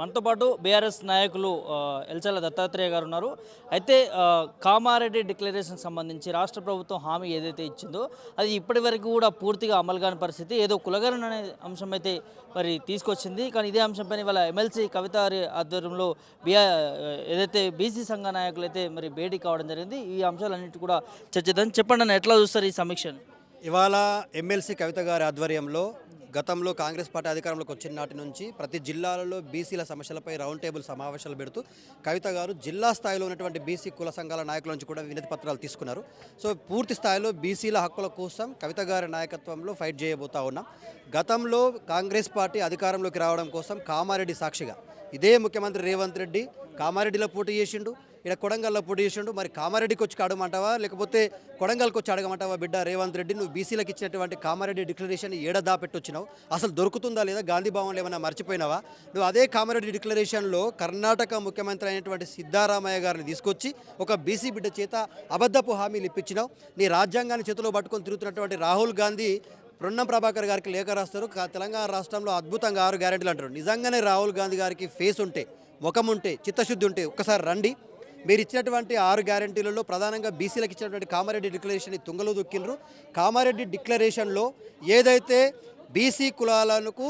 మనతో పాటు బీఆర్ఎస్ నాయకులు ఎల్చల దత్తాత్రేయ గారు ఉన్నారు. అయితే కామారెడ్డి డిక్లరేషన్కి సంబంధించి రాష్ట్ర ప్రభుత్వం హామీ ఏదైతే ఇచ్చిందో అది ఇప్పటి వరకు కూడా పూర్తిగా అమలు కాని పరిస్థితి. ఏదో కులగణన అనే అంశం అయితే మరి తీసుకొచ్చింది. కానీ ఇదే అంశంపైన వాళ్ళ ఎమ్మెల్సీ కవిత ఆధ్వర్యంలో ఏదైతే బీసీ సంఘ నాయకులు అయితే మరి భేటీ కావడం జరిగింది. ఈ అంశాలన్నిటి కూడా చర్చిద్దాం. చెప్పండి అన్న, ఎట్లా చూస్తారు ఈ సమీక్షను? ఇవాళ ఎమ్మెల్సీ కవిత గారి ఆధ్వర్యంలో గతంలో కాంగ్రెస్ పార్టీ అధికారంలోకి వచ్చిన నాటి నుంచి ప్రతి జిల్లాలలో బీసీల సమస్యలపై రౌండ్ టేబుల్ సమావేశాలు పెడుతూ కవిత గారు జిల్లా స్థాయిలో ఉన్నటువంటి బీసీ కుల సంఘాల నాయకుల నుంచి కూడా వినతి పత్రాలు తీసుకున్నారు. సో పూర్తి స్థాయిలో బీసీల హక్కుల కోసం కవిత గారి నాయకత్వంలో ఫైట్ చేయబోతా ఉన్నాం. గతంలో కాంగ్రెస్ పార్టీ అధికారంలోకి రావడం కోసం కామారెడ్డి సాక్షిగా ఇదే ముఖ్యమంత్రి రేవంత్ రెడ్డి కామారెడ్డిలో పోటీ చేసిండు, ఇక్కడ కొడంగల్లో పోటీ చేసిండు. మరి కామారెడ్డికి వచ్చి అడగమంటావా లేకపోతే కొడంగల్కి వచ్చి అడగమంటావా? బిడ్డ రేవంత్ రెడ్డి, నువ్వు బీసీలకు ఇచ్చినటువంటి కామారెడ్డి డిక్లరేషన్ ఏడదా పెట్టొచ్చినావు, అసలు దొరుకుతుందా లేదా? గాంధీ భవన్లో ఏమైనా మర్చిపోయినావా? నువ్వు అదే కామారెడ్డి డిక్లరేషన్లో కర్ణాటక ముఖ్యమంత్రి అయినటువంటి సిద్ధారామయ్య గారిని తీసుకొచ్చి ఒక బీసీ బిడ్డ చేత అబద్ధపు హామీలు ఇప్పించినావు. నీ రాజ్యాంగాన్ని చేతిలో పట్టుకొని తిరుగుతున్నటువంటి రాహుల్ గాంధీ పొన్నం ప్రభాకర్ గారికి లేఖ రాస్తారు. తెలంగాణ రాష్ట్రంలో అద్భుతంగా 6 గ్యారెంటీలు అంటారు. నిజంగానే రాహుల్ గాంధీ గారికి ఫేస్ ఉంటే, ముఖం ఉంటే, చిత్తశుద్ధి ఉంటే ఒక్కసారి రండి. మీరు ఇచ్చినటువంటి 6 గ్యారెంటీలలో ప్రధానంగా బీసీలకు ఇచ్చినటువంటి కామారెడ్డి డిక్లరేషన్ తుంగలో దొక్కినరు. కామారెడ్డి డిక్లరేషన్లో ఏదైతే బీసీ కులాలకు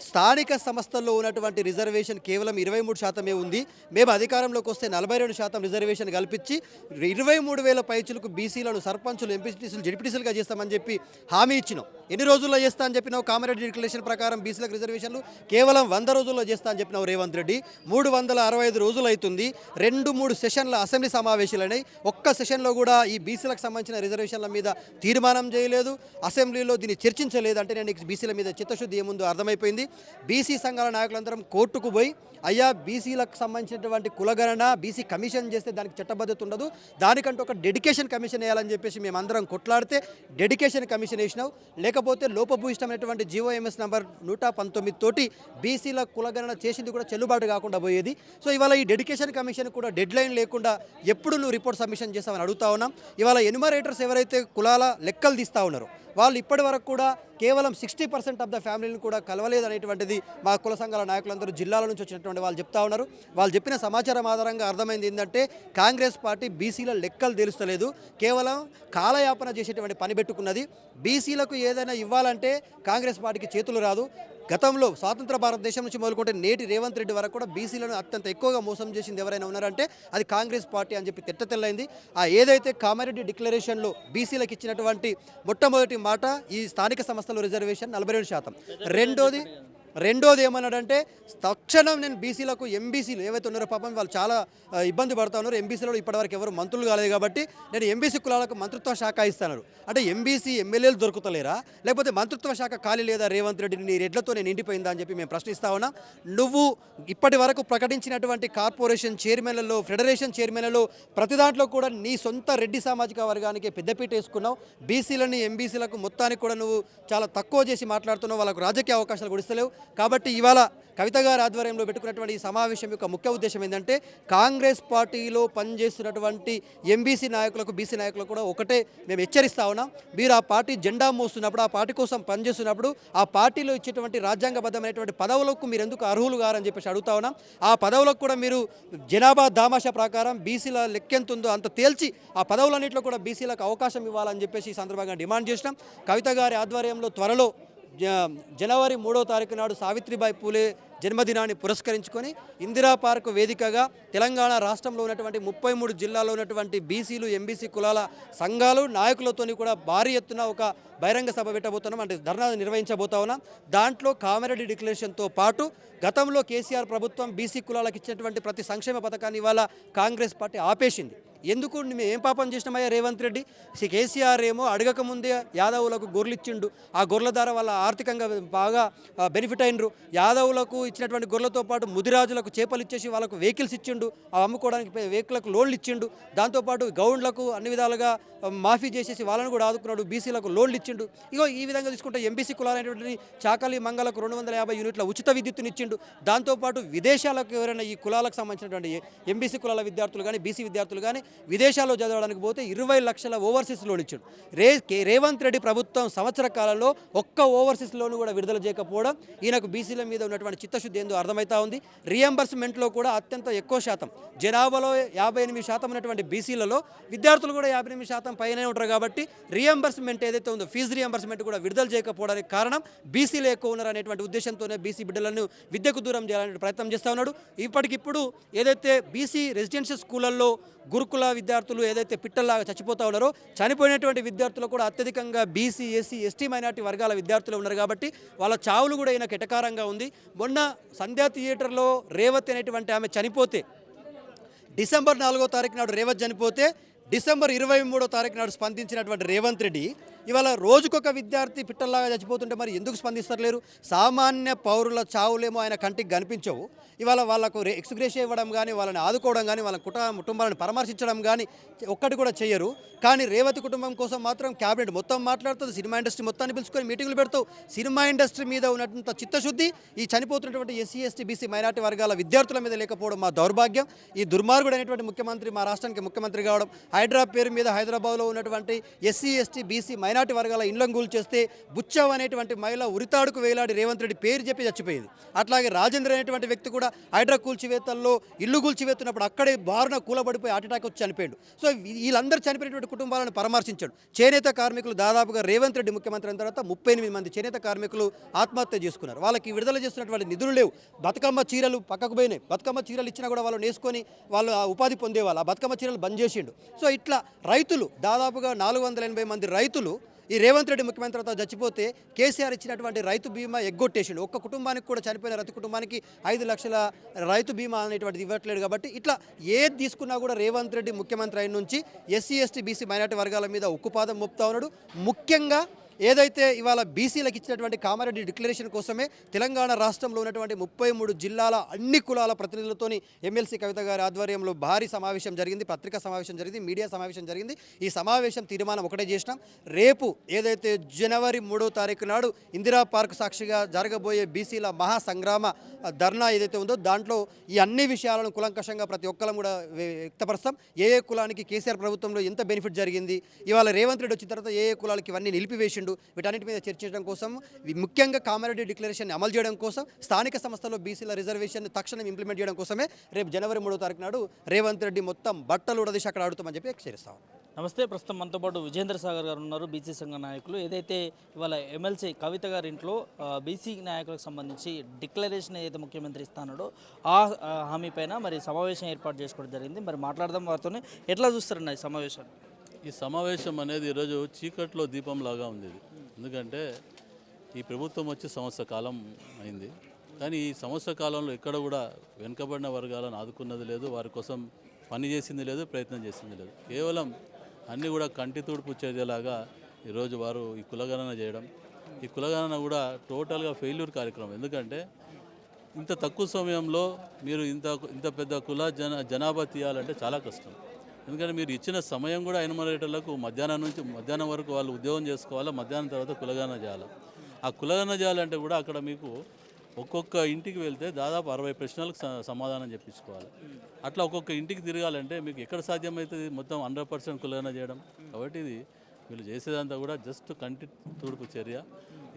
స్థానిక సంస్థల్లో ఉన్నటువంటి రిజర్వేషన్ కేవలం 23% ఉంది, మేము అధికారంలోకి వస్తే 42% రిజర్వేషన్ కల్పించి 23,000 పైచులకు బీసీలను సర్పంచులు, ఎంపీటీసీలు, జడ్పీటీసీలుగా చేస్తామని చెప్పి హామీ ఇచ్చినాం. ఎన్ని రోజుల్లో చేస్తా అని చెప్పినావు? కామారెడ్డి డిక్లరేషన్ ప్రకారం బీసీలకు రిజర్వేషన్లు కేవలం 100 రోజుల్లో చేస్తా అని చెప్పినావు రేవంత్ రెడ్డి. 365 రోజులు అవుతుంది. 2-3 సెషన్ల అసెంబ్లీ సమావేశాలైనాయి. ఒక్క సెషన్లో కూడా ఈ బీసీలకు సంబంధించిన రిజర్వేషన్ల మీద తీర్మానం చేయలేదు, అసెంబ్లీలో దీన్ని చర్చించలేదు. అంటే నేను బీసీల మీద చిత్తశుద్ధి ఏముందో అర్థమైపోయింది. బీసీ సంఘాల నాయకులందరం కోర్టుకు పోయి, అయ్యా బీసీలకు సంబంధించినటువంటి కులగణన బీసీ కమిషన్ చేస్తే దానికి చట్టబద్ధత ఉండదు, దానికంటే ఒక డెడికేషన్ కమిషన్ వేయాలని చెప్పేసి మేమందరం కొట్లాడితే డెడికేషన్ కమిషన్ వేసినావు. లేకపోతే లోపభూయిష్టమైనటువంటి జీవోఎంఎస్ నంబర్ 119 తోటి బీసీల కులగణన చేసింది కూడా చెల్లుబాటు కాకుండా పోయేది. సో ఇవాళ ఈ డెడికేషన్ కమిషన్ కూడా డెడ్ లైన్ లేకుండా ఎప్పుడు నువ్వు రిపోర్ట్ సబ్మిషన్ చేస్తామని అడుగుతా ఉన్నాం. ఇవాళ ఎన్యుమరేటర్స్ ఎవరైతే కులాల లెక్కలు తీస్తూ ఉన్నారో వాళ్ళు ఇప్పటి వరకు కూడా కేవలం 60% ఆఫ్ ద ఫ్యామిలీని కూడా కలవలేదనేటువంటిది మా కుల సంఘాల నాయకులందరూ జిల్లాల నుంచి వచ్చినటువంటి వాళ్ళు చెప్తా ఉన్నారు. వాళ్ళు చెప్పిన సమాచారం ఆధారంగా అర్థమైంది ఏంటంటే కాంగ్రెస్ పార్టీ బీసీల లెక్కలు తెలుస్తలేదు, కేవలం కాలయాపన చేసేటువంటి పని పెట్టుకున్నది. బీసీలకు ఏదైనా ఇవ్వాలంటే కాంగ్రెస్ పార్టీకి చేతులు రాదు. గతంలో స్వాతంత్ర భారతదేశం నుంచి మొదలుకుంటే నేటి రేవంత్ రెడ్డి వరకు కూడా బీసీలను అత్యంత ఎక్కువగా మోసం చేసింది ఎవరైనా ఉన్నారంటే అది కాంగ్రెస్ పార్టీ అని చెప్పి తెల్లైంది. ఏదైతే కామారెడ్డి డిక్లరేషన్లో బీసీలకు ఇచ్చినటువంటి మొట్టమొదటి మాట ఈ స్థానిక సంస్థల రిజర్వేషన్ 42%. రెండోది ఏమన్నాడంటే తక్షణం నేను బీసీలకు ఎంబీసీలు ఏవైతే ఉన్నారో పాపం వాళ్ళు చాలా ఇబ్బంది పడుతూ ఉన్నారు, ఎంబీసీలో ఇప్పటివరకు ఎవరు మంత్రులు కాలేదు కాబట్టి నేను ఎంబీసీ కులాలకు మంత్రిత్వ శాఖ ఇస్తాను. అంటే ఎంబీసీ ఎమ్మెల్యేలు దొరుకుతలేరా, లేకపోతే మంత్రిత్వ శాఖ ఖాళీ లేదా రేవంత్ రెడ్డి? నీ రెడ్లతో నేను నిండిపోయిందా అని చెప్పి మేము ప్రశ్నిస్తా ఉన్నాం. నువ్వు ఇప్పటి వరకు ప్రకటించినటువంటి కార్పొరేషన్ చైర్మన్లలో, ఫెడరేషన్ చైర్మన్లలో ప్రతి దాంట్లో కూడా నీ సొంత రెడ్డి సామాజిక వర్గానికి పెద్దపీట వేసుకున్నావు. బీసీలని ఎంబీసీలకు మొత్తానికి కూడా నువ్వు చాలా తక్కువ చేసి మాట్లాడుతున్నావు, వాళ్ళకు రాజకీయ అవకాశాలు కూడా ఇస్తలేవు. కాబట్టి ఇవాళ కవిత గారి ఆధ్వర్యంలో పెట్టుకున్నటువంటి ఈ సమావేశం యొక్క ముఖ్య ఉద్దేశం ఏంటంటే కాంగ్రెస్ పార్టీలో పనిచేస్తున్నటువంటి ఎంబీసీ నాయకులకు, బీసీ నాయకులకు కూడా ఒకటే మేము హెచ్చరిస్తా ఉన్నాం. మీరు ఆ పార్టీ జెండా మోస్తున్నప్పుడు, ఆ పార్టీ కోసం పనిచేస్తున్నప్పుడు ఆ పార్టీలో ఇచ్చేటువంటి రాజ్యాంగబద్ధమైనటువంటి పదవులకు మీరు ఎందుకు అర్హులు గారని చెప్పేసి అడుగుతా ఉన్నాం. ఆ పదవులకు కూడా మీరు జనాభా దామాషా ప్రకారం బీసీల లెక్కెంత ఉందో అంత తేల్చి ఆ పదవులన్నింటిలో కూడా బీసీలకు అవకాశం ఇవ్వాలని చెప్పేసి ఈ సందర్భంగా డిమాండ్ చేసినాం. కవిత గారి ఆధ్వర్యంలో త్వరలో జనవరి 3వ తారీఖు నాడు సావిత్రిబాయి పూలే జన్మదినాన్ని పురస్కరించుకొని ఇందిరా పార్క్ వేదికగా తెలంగాణ రాష్ట్రంలో ఉన్నటువంటి 33 జిల్లాల్లో ఉన్నటువంటి బీసీలు, ఎంబీసీ కులాల సంఘాలు నాయకులతో కూడా భారీ ఎత్తున ఒక బహిరంగ సభ పెట్టబోతున్నాం, అంటే ధర్నా నిర్వహించబోతా ఉన్నాం. దాంట్లో కామారెడ్డి డిక్లరేషన్తో పాటు గతంలో కేసీఆర్ ప్రభుత్వం బీసీ కులాలకు ఇచ్చినటువంటి ప్రతి సంక్షేమ పథకాన్ని ఇవాళ కాంగ్రెస్ పార్టీ ఆపేసింది. ఎందుకు? మేము ఏం పాపం చేసినామయ్యా రేవంత్ రెడ్డి? కేసీఆర్ ఏమో అడగక ముందే యాదవులకు గొర్రెలు ఇచ్చిండు, ఆ గొర్రెల ద్వారా వాళ్ళ ఆర్థికంగా బాగా బెనిఫిట్ అయినరు. యాదవులకు ఇచ్చినటువంటి గొర్రెలతో పాటు ముదిరాజులకు చేపలు ఇచ్చేసి వాళ్ళకు వెహికల్స్ ఇచ్చిండు, అవి అమ్ముకోవడానికి వెహికల్కు లోన్లు ఇచ్చిండు. దాంతోపాటు గౌండ్లకు అన్ని విధాలుగా మాఫీ చేసేసి వాళ్ళని కూడా ఆదుకున్నాడు, బీసీలకు లోన్లు ఇచ్చిండు. ఇగో ఈ విధంగా తీసుకుంటే ఎంబీసీ కులాలైనటువంటి చాకలి మంగళకు 250 యూనిట్ల ఉచిత విద్యుత్తుని ఇచ్చిండు. దాంతోపాటు విదేశాలకు ఎవరైనా ఈ కులాలకు సంబంధించినటువంటి ఎంబీసీ కులాల విద్యార్థులు కానీ, బీసీ విద్యార్థులు కానీ విదేశాల్లో చదవడానికి పోతే 20 లక్షల ఓవర్సీస్ లోన్ ఇచ్చాడు. రేవంత్ రెడ్డి ప్రభుత్వం సంవత్సర కాలంలో ఒక్క ఓవర్సీస్ లోన్ కూడా విడుదల చేయకపోవడం ఈయనకు బీసీల మీద ఉన్నటువంటి చిత్తశుద్ధి ఏందో అర్థమవుతా ఉంది. రియంబర్స్మెంట్లో కూడా అత్యంత ఎక్కువ శాతం, జనాభాలో 58% ఉన్నటువంటి బీసీలలో విద్యార్థులు కూడా 58% పైనే ఉంటారు. కాబట్టి రియంబర్స్మెంట్ ఏదైతే ఉందో, ఫీజు రియంబర్స్మెంట్ కూడా విడుదల చేయకపోవడానికి కారణం బీసీలు ఎక్కువ ఉన్నారు అనేటువంటి ఉద్దేశంతోనే బీసీ బిడ్డలను విద్యకు దూరం చేయాలనే ప్రయత్నం చేస్తూ ఉన్నాడు. ఇప్పటికిప్పుడు ఏదైతే బీసీ రెసిడెన్షియల్ స్కూళ్ళల్లో గురుకుల విద్యార్థులు ఏదైతే పిట్టల్లాగా చచ్చిపోతూ ఉన్నారో, చనిపోయినటువంటి విద్యార్థులు కూడా అత్యధికంగా బీసీ, ఎస్సీ, ఎస్టీ మైనార్టీ వర్గాల విద్యార్థులు ఉన్నారు. కాబట్టి వాళ్ళ చావులు కూడా ఈయనకు ఎటకారంగా ఉంది. మొన్న సంధ్యా థియేటర్లో రేవతి అనేటువంటి ఆమె చనిపోతే, డిసెంబర్ 4వ తారీఖు నాడు రేవతి చనిపోతే డిసెంబర్ 23వ తారీఖు నాడు స్పందించినటువంటి రేవంత్ రెడ్డి ఇవాళ రోజుకొక విద్యార్థి పిట్టల్లాగా చచ్చిపోతుంటే మరి ఎందుకు స్పందిస్తలేరు? సామాన్య పౌరుల చావులేమో ఆయన కంటికి కనిపించవు. ఇవాళ వాళ్ళకు ఎక్స్గ్రేషియా ఇవ్వడం కానీ, వాళ్ళని ఆదుకోవడం కానీ, వాళ్ళ కుటుంబాలను పరామర్శించడం కానీ ఒక్కటి కూడా చేయరు. కానీ రేవతి కుటుంబం కోసం మాత్రం క్యాబినెట్ మొత్తం మాట్లాడుతుంది. సినిమా ఇండస్ట్రీ మొత్తాన్ని పిలుచుకొని మీటింగులు పెడతావు. సినిమా ఇండస్ట్రీ మీద ఉన్నంత చిత్తశుద్ధి ఈ చనిపోతున్నటువంటి ఎస్సీ, ఎస్టీ, బీసీ మైనార్టీ వర్గాల విద్యార్థుల మీద లేకపోవడం మా దౌర్భాగ్యం. ఈ దుర్మార్గుడు అనేటువంటి ముఖ్యమంత్రి మా రాష్ట్రానికి ముఖ్యమంత్రి కావడం, హైడ్రా పేరు మీద హైదరాబాద్లో ఉన్నటువంటి ఎస్సీ, ఎస్టీ, బీసీ మైనార్టీ వర్గాల ఇండ్లను కూల్చేస్తే బుచ్చవ్ అనేటువంటి మహిళ ఉరితాడుకు వేలాడి రేవంత్ రెడ్డి పేరు చెప్పి చచ్చిపోయింది. అట్లాగే రాజేంద్ర అనేటువంటి వ్యక్తి కూడా హైడ్రా కూల్చివేతల్లో ఇల్లు కూల్చివేస్తున్నప్పుడు అక్కడే బారున కూలబడిపోయి హార్ట్ అటాక్ వచ్చి చనిపోయాడు. సో వీళ్ళందరూ చనిపోయినటువంటి కుటుంబాలను పరామర్శించాడు. చేనేత కార్మికులు దాదాపుగా రేవంత్ రెడ్డి ముఖ్యమంత్రి అయిన తర్వాత 38 మంది చేనేత కార్మికులు ఆత్మహత్య చేసుకున్నారు. వాళ్ళకి విడుదల చేస్తున్నటువంటి నిధులు లేవు. బతుకమ్మ చీరలు పక్కకు పోయినాయి. బతుకమ్మ చీరలు ఇచ్చినా కూడా వాళ్ళు నేసుకొని వాళ్ళు ఉపాధి పొందేవాళ్ళు. ఆ బతుకమ్మ చీరలు బంద్ చేసిండు. సో ఇట్లా రైతులు దాదాపుగా 480 మంది రైతులు ఈ రేవంత్ రెడ్డి ముఖ్యమంత్రి తర్వాత చచ్చిపోతే కేసీఆర్ ఇచ్చినటువంటి రైతు బీమా ఎగ్గొట్టేసిండు. ఒక్క కుటుంబానికి కూడా, చనిపోయిన రైతు కుటుంబానికి 5 లక్షల రైతు బీమా అనేటువంటిది ఇవ్వట్లేదు. కాబట్టి ఇట్లా ఏది తీసుకున్నా కూడా రేవంత్ రెడ్డి ముఖ్యమంత్రి అయిన నుంచి ఎస్సీ, ఎస్టీ, బీసీ మైనార్టీ వర్గాల మీద ఉక్కుపాదం మోపుతా ఉన్నాడు. ముఖ్యంగా ఏదైతే ఇవాళ బీసీలకు ఇచ్చినటువంటి కామారెడ్డి డిక్లరేషన్ కోసమే తెలంగాణ రాష్ట్రంలో ఉన్నటువంటి 33 జిల్లాల అన్ని కులాల ప్రతినిధులతోని ఎమ్మెల్సీ కవిత గారి ఆధ్వర్యంలో భారీ సమావేశం జరిగింది, పత్రికా సమావేశం జరిగింది, మీడియా సమావేశం జరిగింది. ఈ సమావేశం తీర్మానం ఒకటే చేసినాం. రేపు ఏదైతే జనవరి 3వ తారీఖు నాడు ఇందిరా పార్క్ సాక్షిగా జరగబోయే బీసీల మహాసంగ్రామ ధర్నా ఏదైతే ఉందో దాంట్లో ఈ అన్ని విషయాలను కులంకషంగా ప్రతి ఒక్కరం కూడా వ్యక్తపరుస్తాం. ఏ కులానికి కేసీఆర్ ప్రభుత్వంలో ఎంత బెనిఫిట్ జరిగింది, ఇవాళ రేవంత్ రెడ్డి వచ్చిన తర్వాత ఏ కులాలకి ఇవన్నీ నిలిపివేసిండు, వీటన్నిటి మీద చర్చించడం కోసం, ముఖ్యంగా కామారెడ్డి డిక్లరేషన్ అమలు చేయడం కోసం, స్థానిక సంస్థల్లో బీసీల రిజర్వేషన్ తక్షణం ఇంప్లిమెంట్ చేయడం కోసమే రేపు జనవరి 3వ తారీఖు నాడు రేవంత్ రెడ్డి మొత్తం బట్టలు ఉడదీసి అక్కడ ఆడుతామని చెప్పి హెచ్చరిస్తాం. నమస్తే, ప్రస్తుతం మనతో పాటు విజేంద్ర సాగర్ గారు ఉన్నారు, బీసీ సంఘ నాయకులు. ఏదైతే ఇవాళ ఎమ్మెల్సీ కవిత గారి ఇంట్లో బీసీ నాయకులకు సంబంధించి డిక్లరేషన్ ఏదైతే ముఖ్యమంత్రి ఇస్తానో ఆ హామీ పైన మరి సమావేశం ఏర్పాటు చేసుకోవడం జరిగింది. మరి మాట్లాడదాం వారితోనే. ఎట్లా చూస్తారండి ఈ సమావేశాన్ని? ఈ సమావేశం అనేది ఈరోజు చీకట్లో దీపంలాగా ఉంది. ఎందుకంటే ఈ ప్రభుత్వం వచ్చి సంవత్సర కాలం అయింది, కానీ ఈ సంవత్సర కాలంలో ఎక్కడ కూడా వెనుకబడిన వర్గాలను ఆదుకున్నది లేదు, వారి కోసం పని చేసింది లేదు, ప్రయత్నం చేసింది లేదు. కేవలం అన్నీ కూడా కంటి తుడుపు చర్యలాగా ఈరోజు వారు ఈ కులగణన చేయడం, ఈ కులగణన కూడా టోటల్గా ఫెయిల్యూర్ కార్యక్రమం. ఎందుకంటే ఇంత తక్కువ సమయంలో మీరు ఇంత పెద్ద జనాభా తీయాలంటే చాలా కష్టం. ఎందుకంటే మీరు ఇచ్చిన సమయం కూడా ఎన్యూమరేటర్లకు మధ్యాహ్నం వరకు వాళ్ళు ఉద్యోగం చేసుకోవాలా, మధ్యాహ్నం తర్వాత కులగణన చేయాలి. ఆ కులగణన చేయాలంటే కూడా అక్కడ మీకు ఒక్కొక్క ఇంటికి వెళ్తే దాదాపు 60 ప్రశ్నలకు సమాధానం చెప్పించుకోవాలి. అట్లా ఒక్కొక్క ఇంటికి తిరగాలంటే మీకు ఎక్కడ సాధ్యమవుతుంది మొత్తం 100% కులగణన చేయడం? కాబట్టి ఇది వీళ్ళు చేసేదంతా కూడా జస్ట్ కంటి తుడుపు చర్య,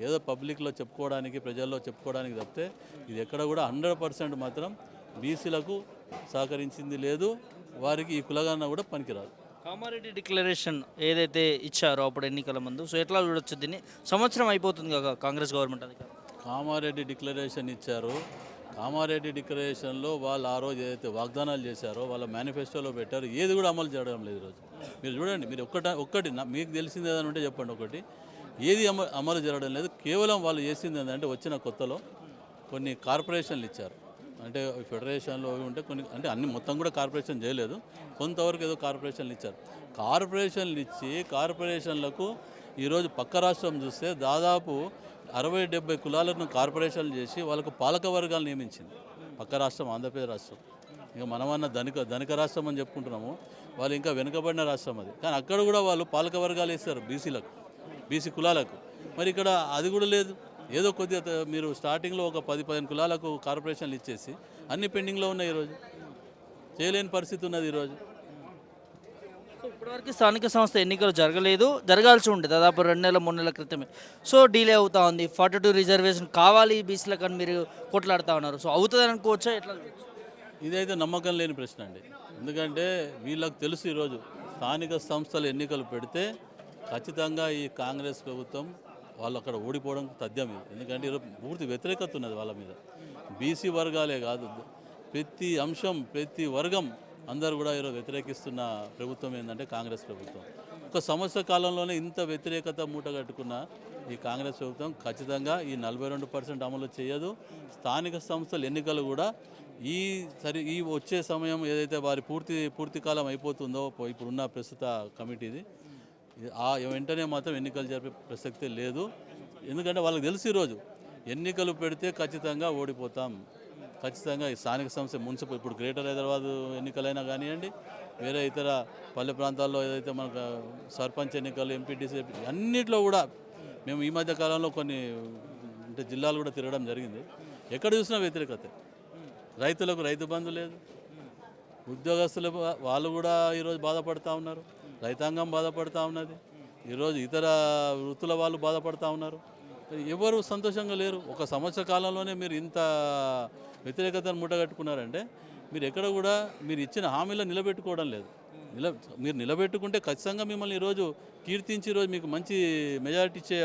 ఏదో పబ్లిక్లో చెప్పుకోవడానికి, ప్రజల్లో చెప్పుకోవడానికి తప్పితే ఇది ఎక్కడ కూడా 100% మాత్రం బీసీలకు సహకరించింది లేదు, వారికి ఈ కులగణన కూడా పనికిరాదు. కామారెడ్డి డిక్లరేషన్ ఏదైతే ఇచ్చారో అప్పుడు ఎన్నికల ముందు, సో ఎట్లా చూడొచ్చు దీన్ని? సంవత్సరం అయిపోతుంది కదా కాంగ్రెస్ గవర్నమెంట్ అధికారం. కామారెడ్డి డిక్లరేషన్ ఇచ్చారు. కామారెడ్డి డిక్లరేషన్లో వాళ్ళు ఆ రోజు ఏదైతే వాగ్దానాలు చేశారో వాళ్ళ మేనిఫెస్టోలో పెట్టారు, ఏది కూడా అమలు చేయడం లేదు. ఈరోజు మీరు చూడండి, మీరు ఒక్కటి మీకు తెలిసింది ఏదైనా ఉంటే చెప్పండి. ఒకటి ఏది అమలు జరగడం లేదు. కేవలం వాళ్ళు చేసింది ఏంటంటే వచ్చిన కొత్తలో కొన్ని కార్పొరేషన్లు ఇచ్చారు. అంటే ఫెడరేషన్లో ఉంటే కొన్ని, అంటే అన్ని మొత్తం కూడా కార్పొరేషన్ చేయలేదు, కొంతవరకు ఏదో కార్పొరేషన్లు ఇచ్చారు. కార్పొరేషన్లు ఇచ్చి కార్పొరేషన్లకు ఈరోజు పక్క రాష్ట్రం చూస్తే దాదాపు 60-70 కులాలను కార్పొరేషన్లు చేసి వాళ్ళకు పాలక వర్గాలు నియమించింది పక్క రాష్ట్రం, ఆంధ్రప్రదేశ్ రాష్ట్రం. ఇంకా మనమన్న ధనిక రాష్ట్రం అని చెప్పుకుంటున్నాము, వాళ్ళు ఇంకా వెనుకబడిన రాష్ట్రం అది. కానీ అక్కడ కూడా వాళ్ళు పాలక వర్గాలు ఇస్తారు బీసీ కులాలకు. మరి ఇక్కడ అది కూడా లేదు. ఏదో కొద్దిగా మీరు స్టార్టింగ్లో ఒక 10-15 కులాలకు కార్పొరేషన్లు ఇచ్చేసి అన్ని పెండింగ్లో ఉన్నాయి. ఈరోజు చేయలేని పరిస్థితి ఉన్నది. ఈరోజు సో ఇప్పటివరకు స్థానిక సంస్థ ఎన్నికలు జరగలేదు, జరగాల్సి ఉండే దాదాపు 2 నెలల 3 నెలల క్రితమే. సో డిలే అవుతా ఉంది. 42 రిజర్వేషన్ కావాలి బీసీలకు అని మీరు కొట్లాడుతూ ఉన్నారు. సో అవుతుంది అనుకోవచ్చా, ఎట్లా చూడొచ్చు? ఇదైతే నమ్మకం లేని ప్రశ్న అండి. ఎందుకంటే వీళ్ళకి తెలుసు ఈరోజు స్థానిక సంస్థల ఎన్నికలు పెడితే ఖచ్చితంగా ఈ కాంగ్రెస్ ప్రభుత్వం వాళ్ళు అక్కడ ఓడిపోవడం తథ్యం ఇది. ఎందుకంటే ఈరోజు పూర్తి వ్యతిరేకత ఉన్నది వాళ్ళ మీద. బీసీ వర్గాలే కాదు, ప్రతి అంశం ప్రతి వర్గం అందరూ కూడా ఈరోజు వ్యతిరేకిస్తున్న ప్రభుత్వం ఏంటంటే కాంగ్రెస్ ప్రభుత్వం. ఒక సంవత్సర కాలంలోనే ఇంత వ్యతిరేకత మూటగట్టుకున్న ఈ కాంగ్రెస్ ప్రభుత్వం ఖచ్చితంగా ఈ 42% అమలు చేయదు. స్థానిక సంస్థల ఎన్నికలు కూడా ఈ వచ్చే సమయం ఏదైతే వారి పూర్తి కాలం అయిపోతుందో ఇప్పుడున్న ప్రస్తుత కమిటీది ఆ వెంటనే మాత్రం ఎన్నికలు జరిపే ప్రసక్తే లేదు. ఎందుకంటే వాళ్ళకి తెలిసి ఈరోజు ఎన్నికలు పెడితే ఖచ్చితంగా ఓడిపోతాం. ఖచ్చితంగా ఈ స్థానిక సంస్థ మున్సిపల్ ఇప్పుడు గ్రేటర్ హైదరాబాద్ ఎన్నికలైనా కానివ్వండి, వేరే ఇతర పల్లె ప్రాంతాల్లో ఏదైతే మనకు సర్పంచ్ ఎన్నికలు, ఎంపీటీసీ అన్నిట్లో కూడా మేము ఈ మధ్య కాలంలో కొన్ని అంటే జిల్లాలు కూడా తిరగడం జరిగింది. ఎక్కడ చూసినా వ్యతిరేకత. రైతులకు రైతు బంధు లేదు, ఉద్యోగస్తులు వాళ్ళు కూడా ఈరోజు బాధపడుతూ ఉన్నారు, రైతాంగం బాధపడుతూ ఉన్నది, ఈరోజు ఇతర వృత్తుల వాళ్ళు బాధపడుతూ ఉన్నారు. ఎవరు సంతోషంగా లేరు. ఒక సంవత్సర కాలంలోనే మీరు ఇంత వ్యతిరేకతను మూటగట్టుకున్నారంటే మీరు ఎక్కడ కూడా మీరు ఇచ్చిన హామీలో నిలబెట్టుకోవడం లేదు. మీరు నిలబెట్టుకుంటే ఖచ్చితంగా మిమ్మల్ని ఈరోజు కీర్తించి ఈరోజు మీకు మంచి మెజారిటీ ఇచ్చే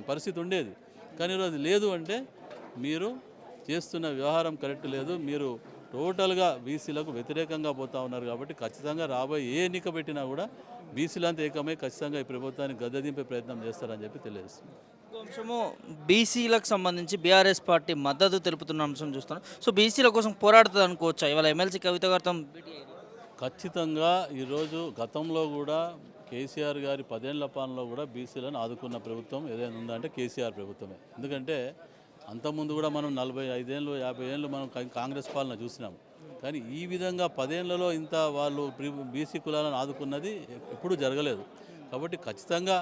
పరిస్థితి ఉండేది. కానీ ఈరోజు లేదు అంటే మీరు చేస్తున్న వ్యవహారం కరెక్ట్ లేదు. మీరు టోటల్గా బీసీలకు వ్యతిరేకంగా పోతూ ఉన్నారు. కాబట్టి ఖచ్చితంగా రాబోయే ఏ ఎన్నిక పెట్టినా కూడా బీసీలంతా ఏకమై ఖచ్చితంగా ఈ ప్రభుత్వాన్ని గద్దెదింపే ప్రయత్నం చేస్తారని చెప్పి తెలియజేస్తుంది. ఇంకో అంశము బీసీలకు సంబంధించి బీఆర్ఎస్ పార్టీ మద్దతు తెలుపుతున్న అంశం చూస్తున్నాం. సో బీసీల కోసం పోరాడుతుంది అనుకోవచ్చా? ఇవాళ ఎమ్మెల్సీ కవిత గారితో భేటీ అయ్యారు. ఖచ్చితంగా ఈరోజు గతంలో కూడా కేసీఆర్ గారి 10 ఏళ్ల పాలనలో కూడా బీసీలను ఆదుకున్న ప్రభుత్వం ఏదైనా ఉందంటే కేసీఆర్ ప్రభుత్వమే. ఎందుకంటే అంతకుముందు కూడా మనం 45 ఏళ్ళు 50 ఏళ్ళు మనం కాంగ్రెస్ పాలన చూసినాం. కానీ ఈ విధంగా 10 ఏళ్లలో ఇంత వాళ్ళు బీసీ కులాలను ఆదుకున్నది ఎప్పుడూ జరగలేదు. కాబట్టి ఖచ్చితంగా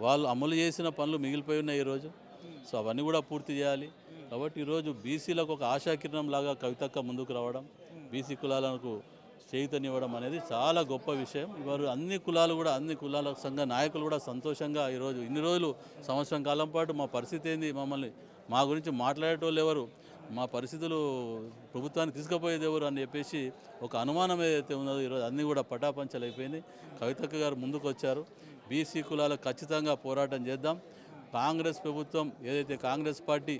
వాళ్ళు అమలు చేసిన పనులు మిగిలిపోయి ఉన్నాయి ఈరోజు. సో అవన్నీ కూడా పూర్తి చేయాలి. కాబట్టి ఈరోజు బీసీలకు ఒక ఆశాకిరణం లాగా కవితక్క ముందుకు రావడం, బీసీ కులాలకు చేయుతనివ్వడం అనేది చాలా గొప్ప విషయం. ఇవారు అన్ని కులాల సంఘ నాయకులు కూడా సంతోషంగా ఈరోజు ఇన్ని రోజులు సంవత్సరం కాలం పాటు మా పరిస్థితి ఏంది, మా గురించి మాట్లాడేటోళ్ళు ఎవరు, మా పరిస్థితులు ప్రభుత్వాన్ని తీసుకుపోయేది ఎవరు అని చెప్పేసి ఒక అనుమానం ఏదైతే ఉన్నదో ఈరోజు అన్నీ కూడా పటాపంచలు అయిపోయింది. కవితక్క గారు ముందుకు వచ్చారు. బీసీ కులాలకు ఖచ్చితంగా పోరాటం చేద్దాం. కాంగ్రెస్ ప్రభుత్వం ఏదైతే కాంగ్రెస్ పార్టీ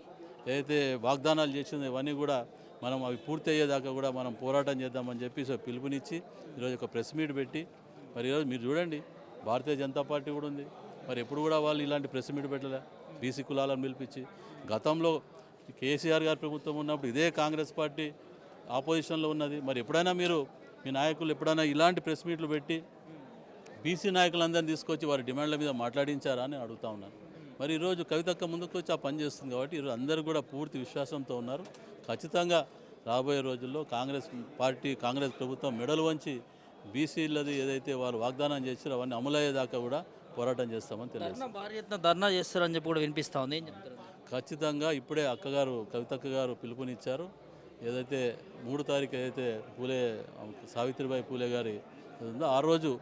ఏదైతే వాగ్దానాలు చేసిందో ఇవన్నీ కూడా మనం అవి పూర్తి అయ్యేదాకా కూడా మనం పోరాటం చేద్దామని చెప్పి పిలుపునిచ్చి ఈరోజు ఒక ప్రెస్ మీట్ పెట్టి మరి ఈరోజు మీరు చూడండి భారతీయ జనతా పార్టీ కూడా ఉంది. మరి ఎప్పుడు కూడా వాళ్ళు ఇలాంటి ప్రెస్ మీట్ పెట్టలే బీసీ కులాలను పిలిపించి. గతంలో కేసీఆర్ గారి ప్రభుత్వం ఉన్నప్పుడు ఇదే కాంగ్రెస్ పార్టీ ఆపోజిషన్లో ఉన్నది. మరి ఎప్పుడైనా మీ నాయకులు ఎప్పుడైనా ఇలాంటి ప్రెస్ మీట్లు పెట్టి బీసీ నాయకులందరినీ తీసుకొచ్చి వారి డిమాండ్ల మీద మాట్లాడించారా అని అడుగుతా ఉన్నాను. మరి ఈరోజు కవితక్క ముందుకు వచ్చి ఆ పని చేస్తుంది. కాబట్టి ఈరోజు అందరూ కూడా పూర్తి విశ్వాసంతో ఉన్నారు. ఖచ్చితంగా రాబోయే రోజుల్లో కాంగ్రెస్ ప్రభుత్వం మెడలు వంచి బీసీలది ఏదైతే వారు వాగ్దానం చేస్తారో అవన్నీ అమలయ్యేదాకా కూడా పోరాటం చేస్తామని తెలియదు. భారీ ఎత్తున ధర్నా చేస్తారని చెప్పి కూడా వినిపిస్తూ ఉంది. ఏం చెప్తారు? ఖచ్చితంగా ఇప్పుడే కవితక్క గారు పిలుపునిచ్చారు. ఏదైతే 3 తారీఖు ఏదైతే సావిత్రిబాయి పూలే గారి ఉందో ఆ రోజు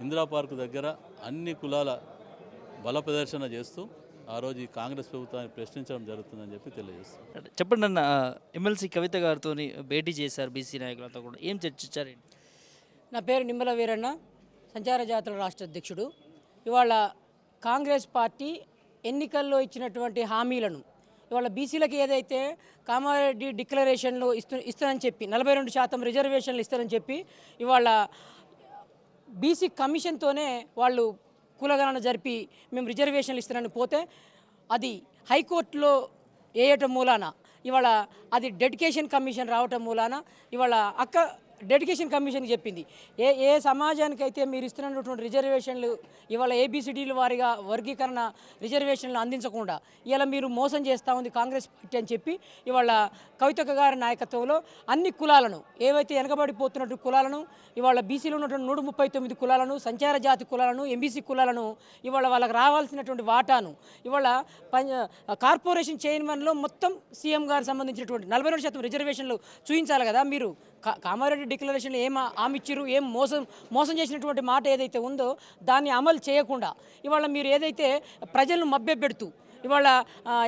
ఇందిరా పార్కు దగ్గర అన్ని కులాల బల ప్రదర్శన చేస్తూ ఆ రోజు ఈ కాంగ్రెస్ ప్రభుత్వాన్ని ప్రశ్నించడం జరుగుతుందని చెప్పి తెలియజేస్తాం. చెప్పండి అన్న, ఎమ్మెల్సీ కవిత గారితో భేటీ చేశారు బీసీ నాయకులతో కూడా, ఏం చర్చించారు? నా పేరు నిమ్మల వీరన్న, సంచార జాతర రాష్ట్ర అధ్యక్షుడు. ఇవాళ కాంగ్రెస్ పార్టీ ఎన్నికల్లో ఇచ్చినటువంటి హామీలను ఇవాళ బీసీలకు ఏదైతే కామారెడ్డి డిక్లరేషన్లో ఇస్తానని చెప్పి 42% రిజర్వేషన్లు ఇస్తారని చెప్పి ఇవాళ బీసీ కమిషన్తోనే వాళ్ళు కులగణన జరిపి మేము రిజర్వేషన్లు ఇస్తానని పోతే అది హైకోర్టులో వేయటం మూలాన ఇవాళ అది డెడికేషన్ కమిషన్ రావటం మూలాన ఇవాళ డెడికేషన్ కమిషన్కి చెప్పింది ఏ సమాజానికైతే మీరు ఇస్తున్నటువంటి రిజర్వేషన్లు ఇవాళ ఏబిసిడీల వారిగా వర్గీకరణ రిజర్వేషన్లు అందించకుండా ఇలా మీరు మోసం చేస్తూ ఉంది కాంగ్రెస్ పార్టీ అని చెప్పి ఇవాళ కవితక్క గారి నాయకత్వంలో అన్ని కులాలను ఏవైతే వెనకబడిపోతున్నట్టు కులాలను ఇవాళ బీసీలో ఉన్నటువంటి 139 కులాలను, సంచార జాతి కులాలను, ఎంబీసీ కులాలను ఇవాళ వాళ్ళకి రావాల్సినటువంటి వాటాను ఇవాళ కార్పొరేషన్ చైర్మన్లో మొత్తం సీఎం గారు సంబంధించినటువంటి 42% రిజర్వేషన్లు చూపించాలి కదా. మీరు కామారెడ్డి డిక్లరేషన్లో ఏం హామీ ఇచ్చిర్రు, ఏం మోసం చేసినటువంటి మాట ఏదైతే ఉందో దాన్ని అమలు చేయకుండా ఇవాళ మీరు ఏదైతే ప్రజలను మభ్యపెడుతూ ఇవాళ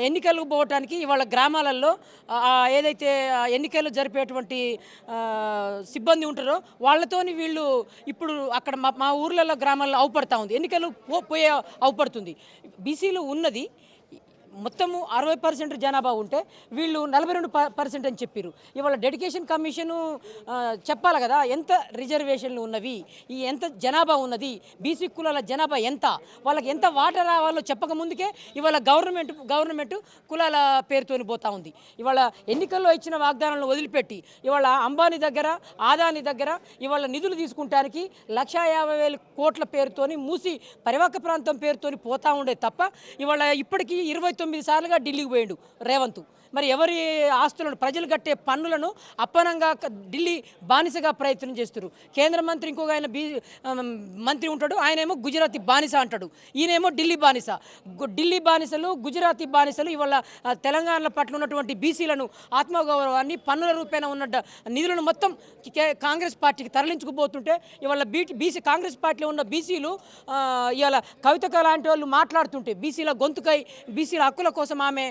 ఎన్నికలకు పోవటానికి ఇవాళ గ్రామాలలో ఏదైతే ఎన్నికలు జరిపేటువంటి సిబ్బంది ఉంటారో వాళ్ళతోని వీళ్ళు ఇప్పుడు అక్కడ మా ఊర్లలో గ్రామాల్లో అవపడతా ఉంది, ఎన్నికలు పోయే అవపడుతుంది. బీసీలు ఉన్నది మొత్తము 60% జనాభా ఉంటే వీళ్ళు 42% అని చెప్పారు. ఇవాళ డెడికేషన్ కమిషను చెప్పాలి కదా ఎంత రిజర్వేషన్లు ఉన్నవి, ఈ ఎంత జనాభా ఉన్నది, బీసీ కులాల జనాభా ఎంత, వాళ్ళకి ఎంత వాటా రావాలో చెప్పక ముందుకే ఇవాళ గవర్నమెంట్ కులాల పేరుతోని పోతా ఉంది. ఇవాళ ఎన్నికల్లో ఇచ్చిన వాగ్దానాలను వదిలిపెట్టి ఇవాళ అంబానీ దగ్గర ఆదాని దగ్గర ఇవాళ నిధులు తీసుకుంటానికి 150,000 కోట్ల పేరుతోని మూసి పరివాహక ప్రాంతం పేరుతోని పోతా ఉండే తప్ప ఇవాళ ఇప్పటికీ 29 సార్లుగా ఢిల్లీకి పోయాడు రేవంత్. మరి ఎవరి ఆస్తులను ప్రజలు కట్టే పన్నులను అప్పనంగా ఢిల్లీ బానిసగా ప్రయత్నం చేస్తారు. కేంద్ర మంత్రి ఇంకొక ఆయన మంత్రి ఉంటాడు, ఆయనేమో గుజరాతీ బానిస అంటాడు, ఈయనేమో ఢిల్లీ బానిస. ఢిల్లీ బానిసలు గుజరాతీ బానిసలు ఇవాళ తెలంగాణ పట్ల ఉన్నటువంటి బీసీలను ఆత్మగౌరవాన్ని పన్నుల రూపేణ ఉన్న నిధులను మొత్తం కాంగ్రెస్ పార్టీకి తరలించుకుపోతుంటే ఇవాళ బీసీ కాంగ్రెస్ పార్టీలో ఉన్న బీసీలు ఇవాళ కవితక లాంటి వాళ్ళు మాట్లాడుతుంటే బీసీల గొంతుకై బీసీల హక్కుల కోసం ఆమె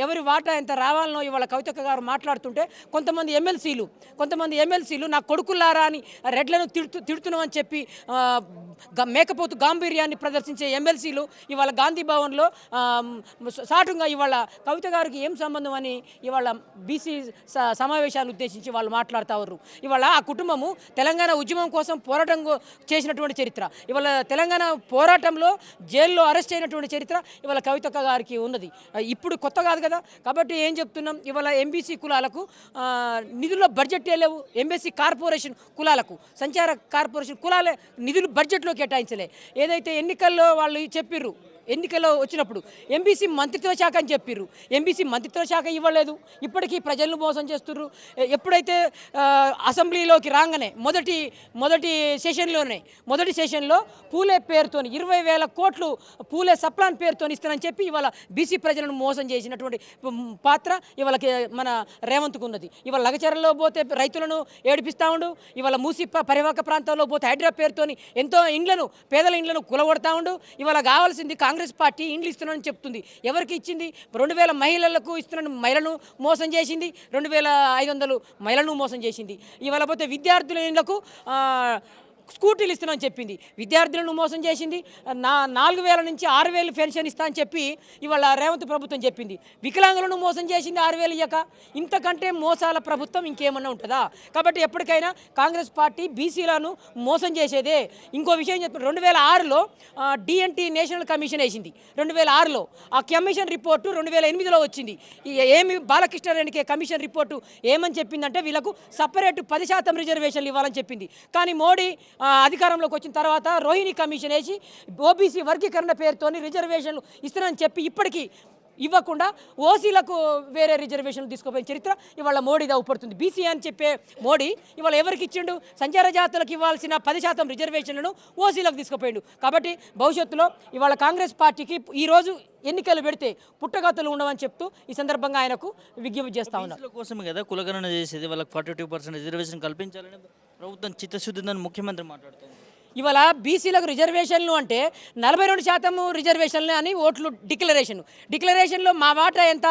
ఎవరి వాటా ఎంత రావాలనో ఇవాళ కవితక్క గారు మాట్లాడుతుంటే కొంతమంది ఎమ్మెల్సీలు నా కొడుకులారా అని రెడ్లను తిడుతున్నామని చెప్పి మేకపోతు గాంభీర్యాన్ని ప్రదర్శించే ఎమ్మెల్సీలు ఇవాళ గాంధీ భవన్లో సాటుగా ఇవాళ కవిత గారికి ఏం సంబంధం అని ఇవాళ బీసీ సమావేశాన్ని ఉద్దేశించి వాళ్ళు మాట్లాడుతారు. ఇవాళ ఆ కుటుంబము తెలంగాణ ఉద్యమం కోసం పోరాటం చేసినటువంటి చరిత్ర, ఇవాళ తెలంగాణ పోరాటంలో జైల్లో అరెస్ట్ అయినటువంటి చరిత్ర ఇవాళ కవితక్క గారికి ఉన్నది. ఇప్పుడు కొత్త కాదు కదా. కాబట్టి ఏం చెప్తున్నాం, ఇవాళ ఎంబీసీ కులాలకు నిధుల్లో బడ్జెట్ లేవు, ఎంబీసీ కార్పొరేషన్ కులాలకు సంచార కార్పొరేషన్ కులాల నిధులు బడ్జెట్లో కేటాయించలే. ఏదైతే ఎన్నికల్లో వాళ్ళు చెప్పిర్రు, ఎన్నికల్లో వచ్చినప్పుడు ఎంబీసీ మంత్రిత్వ శాఖ అని చెప్పిర్రు, ఎంబీసీ మంత్రిత్వ శాఖ ఇవ్వలేదు. ఇప్పటికీ ప్రజలను మోసం చేస్తుర్రు. ఎప్పుడైతే అసెంబ్లీలోకి రాగానే మొదటి సెషన్లో పూలే పేరుతోని 20,000 కోట్లు పూలే సప్లాన్ పేరుతోని ఇస్తానని చెప్పి ఇవాళ బీసీ ప్రజలను మోసం చేసినటువంటి పాత్ర ఇవాళ మన రేవంత్కు ఉన్నది. ఇవాళ లగచర్లలో పోతే రైతులను ఏడిపిస్తూ ఉండు, ఇవాళ మూసి పరివాహక ప్రాంతాల్లో పోతే హైడ్రా పేరుతోని ఎంతో పేదల ఇండ్లను కులగొడతా ఉండు. ఇవాళ కావాల్సింది కాంగ్రెస్ పార్టీ ఇండ్లు ఇస్తున్నానని చెప్తుంది. ఎవరికి ఇచ్చింది? 2,000 మహిళలకు ఇస్తున్నాను, మహిళను మోసం చేసింది. 2,500 మహిళలను మోసం చేసింది. ఇవాళ పోతే విద్యార్థుల ఇండ్లకు స్కూటీలు ఇస్తున్నామని చెప్పింది, విద్యార్థులను మోసం చేసింది. 4,000 నుంచి 6,000 పెన్షన్ ఇస్తా అని చెప్పి ఇవాళ రేవంత్ ప్రభుత్వం చెప్పింది. వికలాంగులను మోసం చేసింది 6,000 ఇయ్యక. ఇంతకంటే మోసాల ప్రభుత్వం ఇంకేమన్నా ఉంటుందా? కాబట్టి ఎప్పటికైనా కాంగ్రెస్ పార్టీ బీసీలను మోసం చేసేదే. ఇంకో విషయం చెప్పిన 2006లో డిఎన్టీ నేషనల్ కమిషన్ వేసింది. 2006లో ఆ కమిషన్ రిపోర్టు 2008లో వచ్చింది. ఏమి బాలకృష్ణారెడ్డికి కమిషన్ రిపోర్టు ఏమని చెప్పిందంటే వీళ్ళకు సపరేట్ 10% రిజర్వేషన్లు ఇవ్వాలని చెప్పింది. కానీ మోడీ అధికారంలోకి వచ్చిన తర్వాత రోహిణి కమిషన్ వేసి ఓబీసీ వర్గీకరణ పేరుతోని రిజర్వేషన్లు ఇస్తున్నానని చెప్పి ఇప్పటికీ ఇవ్వకుండా ఓసీలకు వేరే రిజర్వేషన్లు తీసుకుపోయిన చరిత్ర ఇవాళ మోడీది అవుపడుతుంది. బీసీ అని చెప్పే మోడీ ఇవాళ ఎవరికి ఇచ్చిండు? సంచార జాతులకు ఇవ్వాల్సిన 10% రిజర్వేషన్లను ఓసీలకు తీసుకుపోయిండు. కాబట్టి భవిష్యత్తులో ఇవాళ కాంగ్రెస్ పార్టీకి ఈరోజు ఎన్నికలు పెడితే పుట్టగతులు ఉండవని చెప్తూ ఈ సందర్భంగా ఆయనకు విజ్ఞప్తి చేస్తా ఉన్నారు. కోసమే కదా కులగణన చేసేది, వాళ్ళకి 42% రిజర్వేషన్ కల్పించాలని ప్రభుత్వం చిత్తశుద్ధి ఉందని ముఖ్యమంత్రి మాట్లాడుతుంది. ఇవాళ బీసీలకు రిజర్వేషన్లు అంటే 42% రిజర్వేషన్లు అని ఓట్లు డిక్లరేషన్లో మా వాటా ఎంత,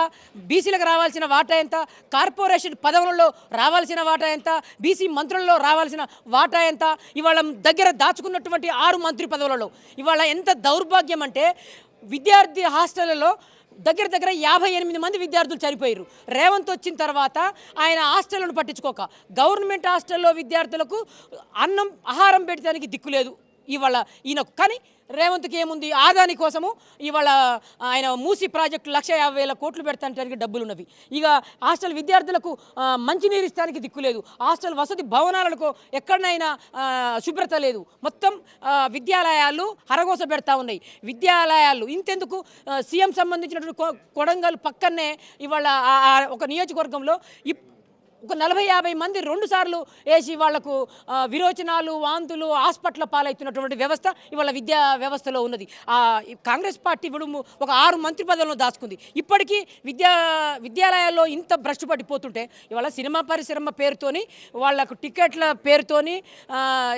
బీసీలకు రావాల్సిన వాటా ఎంత, కార్పొరేషన్ పదవులలో రావాల్సిన వాటా ఎంత, బీసీ మంత్రులలో రావాల్సిన వాటా ఎంత, ఇవాళ దగ్గర దాచుకున్నటువంటి 6 మంత్రి పదవులలో ఇవాళ ఎంత దౌర్భాగ్యం అంటే విద్యార్థి హాస్టళ్లలో దగ్గర 58 మంది విద్యార్థులు చనిపోయారు. రేవంత్ వచ్చిన తర్వాత ఆయన హాస్టళ్లను పట్టించుకోక గవర్నమెంట్ హాస్టల్లో విద్యార్థులకు ఆహారం పెట్టడానికి దిక్కులేదు ఇవాళ ఈయనకు. కానీ రేవంత్కి ఏముంది? ఆదాని కోసము ఇవాళ ఆయన మూసి ప్రాజెక్టు 150,000 కోట్లు పెడతానికి డబ్బులు ఉన్నవి. ఇక హాస్టల్ విద్యార్థులకు మంచినీరు ఇస్తానికి దిక్కులేదు, హాస్టల్ వసతి భవనాలకు ఎక్కడనైనా శుభ్రత లేదు. మొత్తం విద్యాలయాలు హరగోస పెడతా ఉన్నాయి. విద్యాలయాలు ఇంతెందుకు, సీఎం సంబంధించినటువంటి కొడంగల్ పక్కనే ఇవాళ ఒక నియోజకవర్గంలో ఒక 40-50 మంది 2 సార్లు వేసి వాళ్లకు విరోచనాలు వాంతులు హాస్పిటల్ పాలవుతున్నటువంటి వ్యవస్థ ఇవాళ విద్యా వ్యవస్థలో ఉన్నది. ఈ కాంగ్రెస్ పార్టీ ఇప్పుడు ఒక 6 మంత్రి పదవులను దాచుకుంది. ఇప్పటికీ విద్యాలయాల్లో ఇంత భ్రష్టు పడిపోతుంటే ఇవాళ సినిమా పరిశ్రమ పేరుతోని వాళ్ళకు టికెట్ల పేరుతోని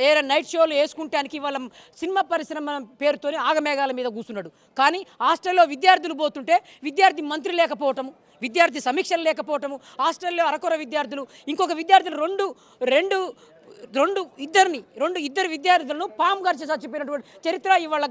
ఏదైనా నైట్ షోలు వేసుకుంటానికి ఇవాళ సినిమా పరిశ్రమ పేరుతోని ఆగమేఘాల మీద కూర్చున్నాడు. కానీ హాస్టల్లో విద్యార్థులు పోతుంటే విద్యార్థి మంత్రి లేకపోవటము, విద్యార్థి సమీక్షలు లేకపోవటము, హాస్టల్లో అరకొర విద్యార్థులు, ఇంకొక విద్యార్థులు ఇద్దరు విద్యార్థులను పాము గరిచి చచ్చిపోయినటువంటి చరిత్ర ఇవాళ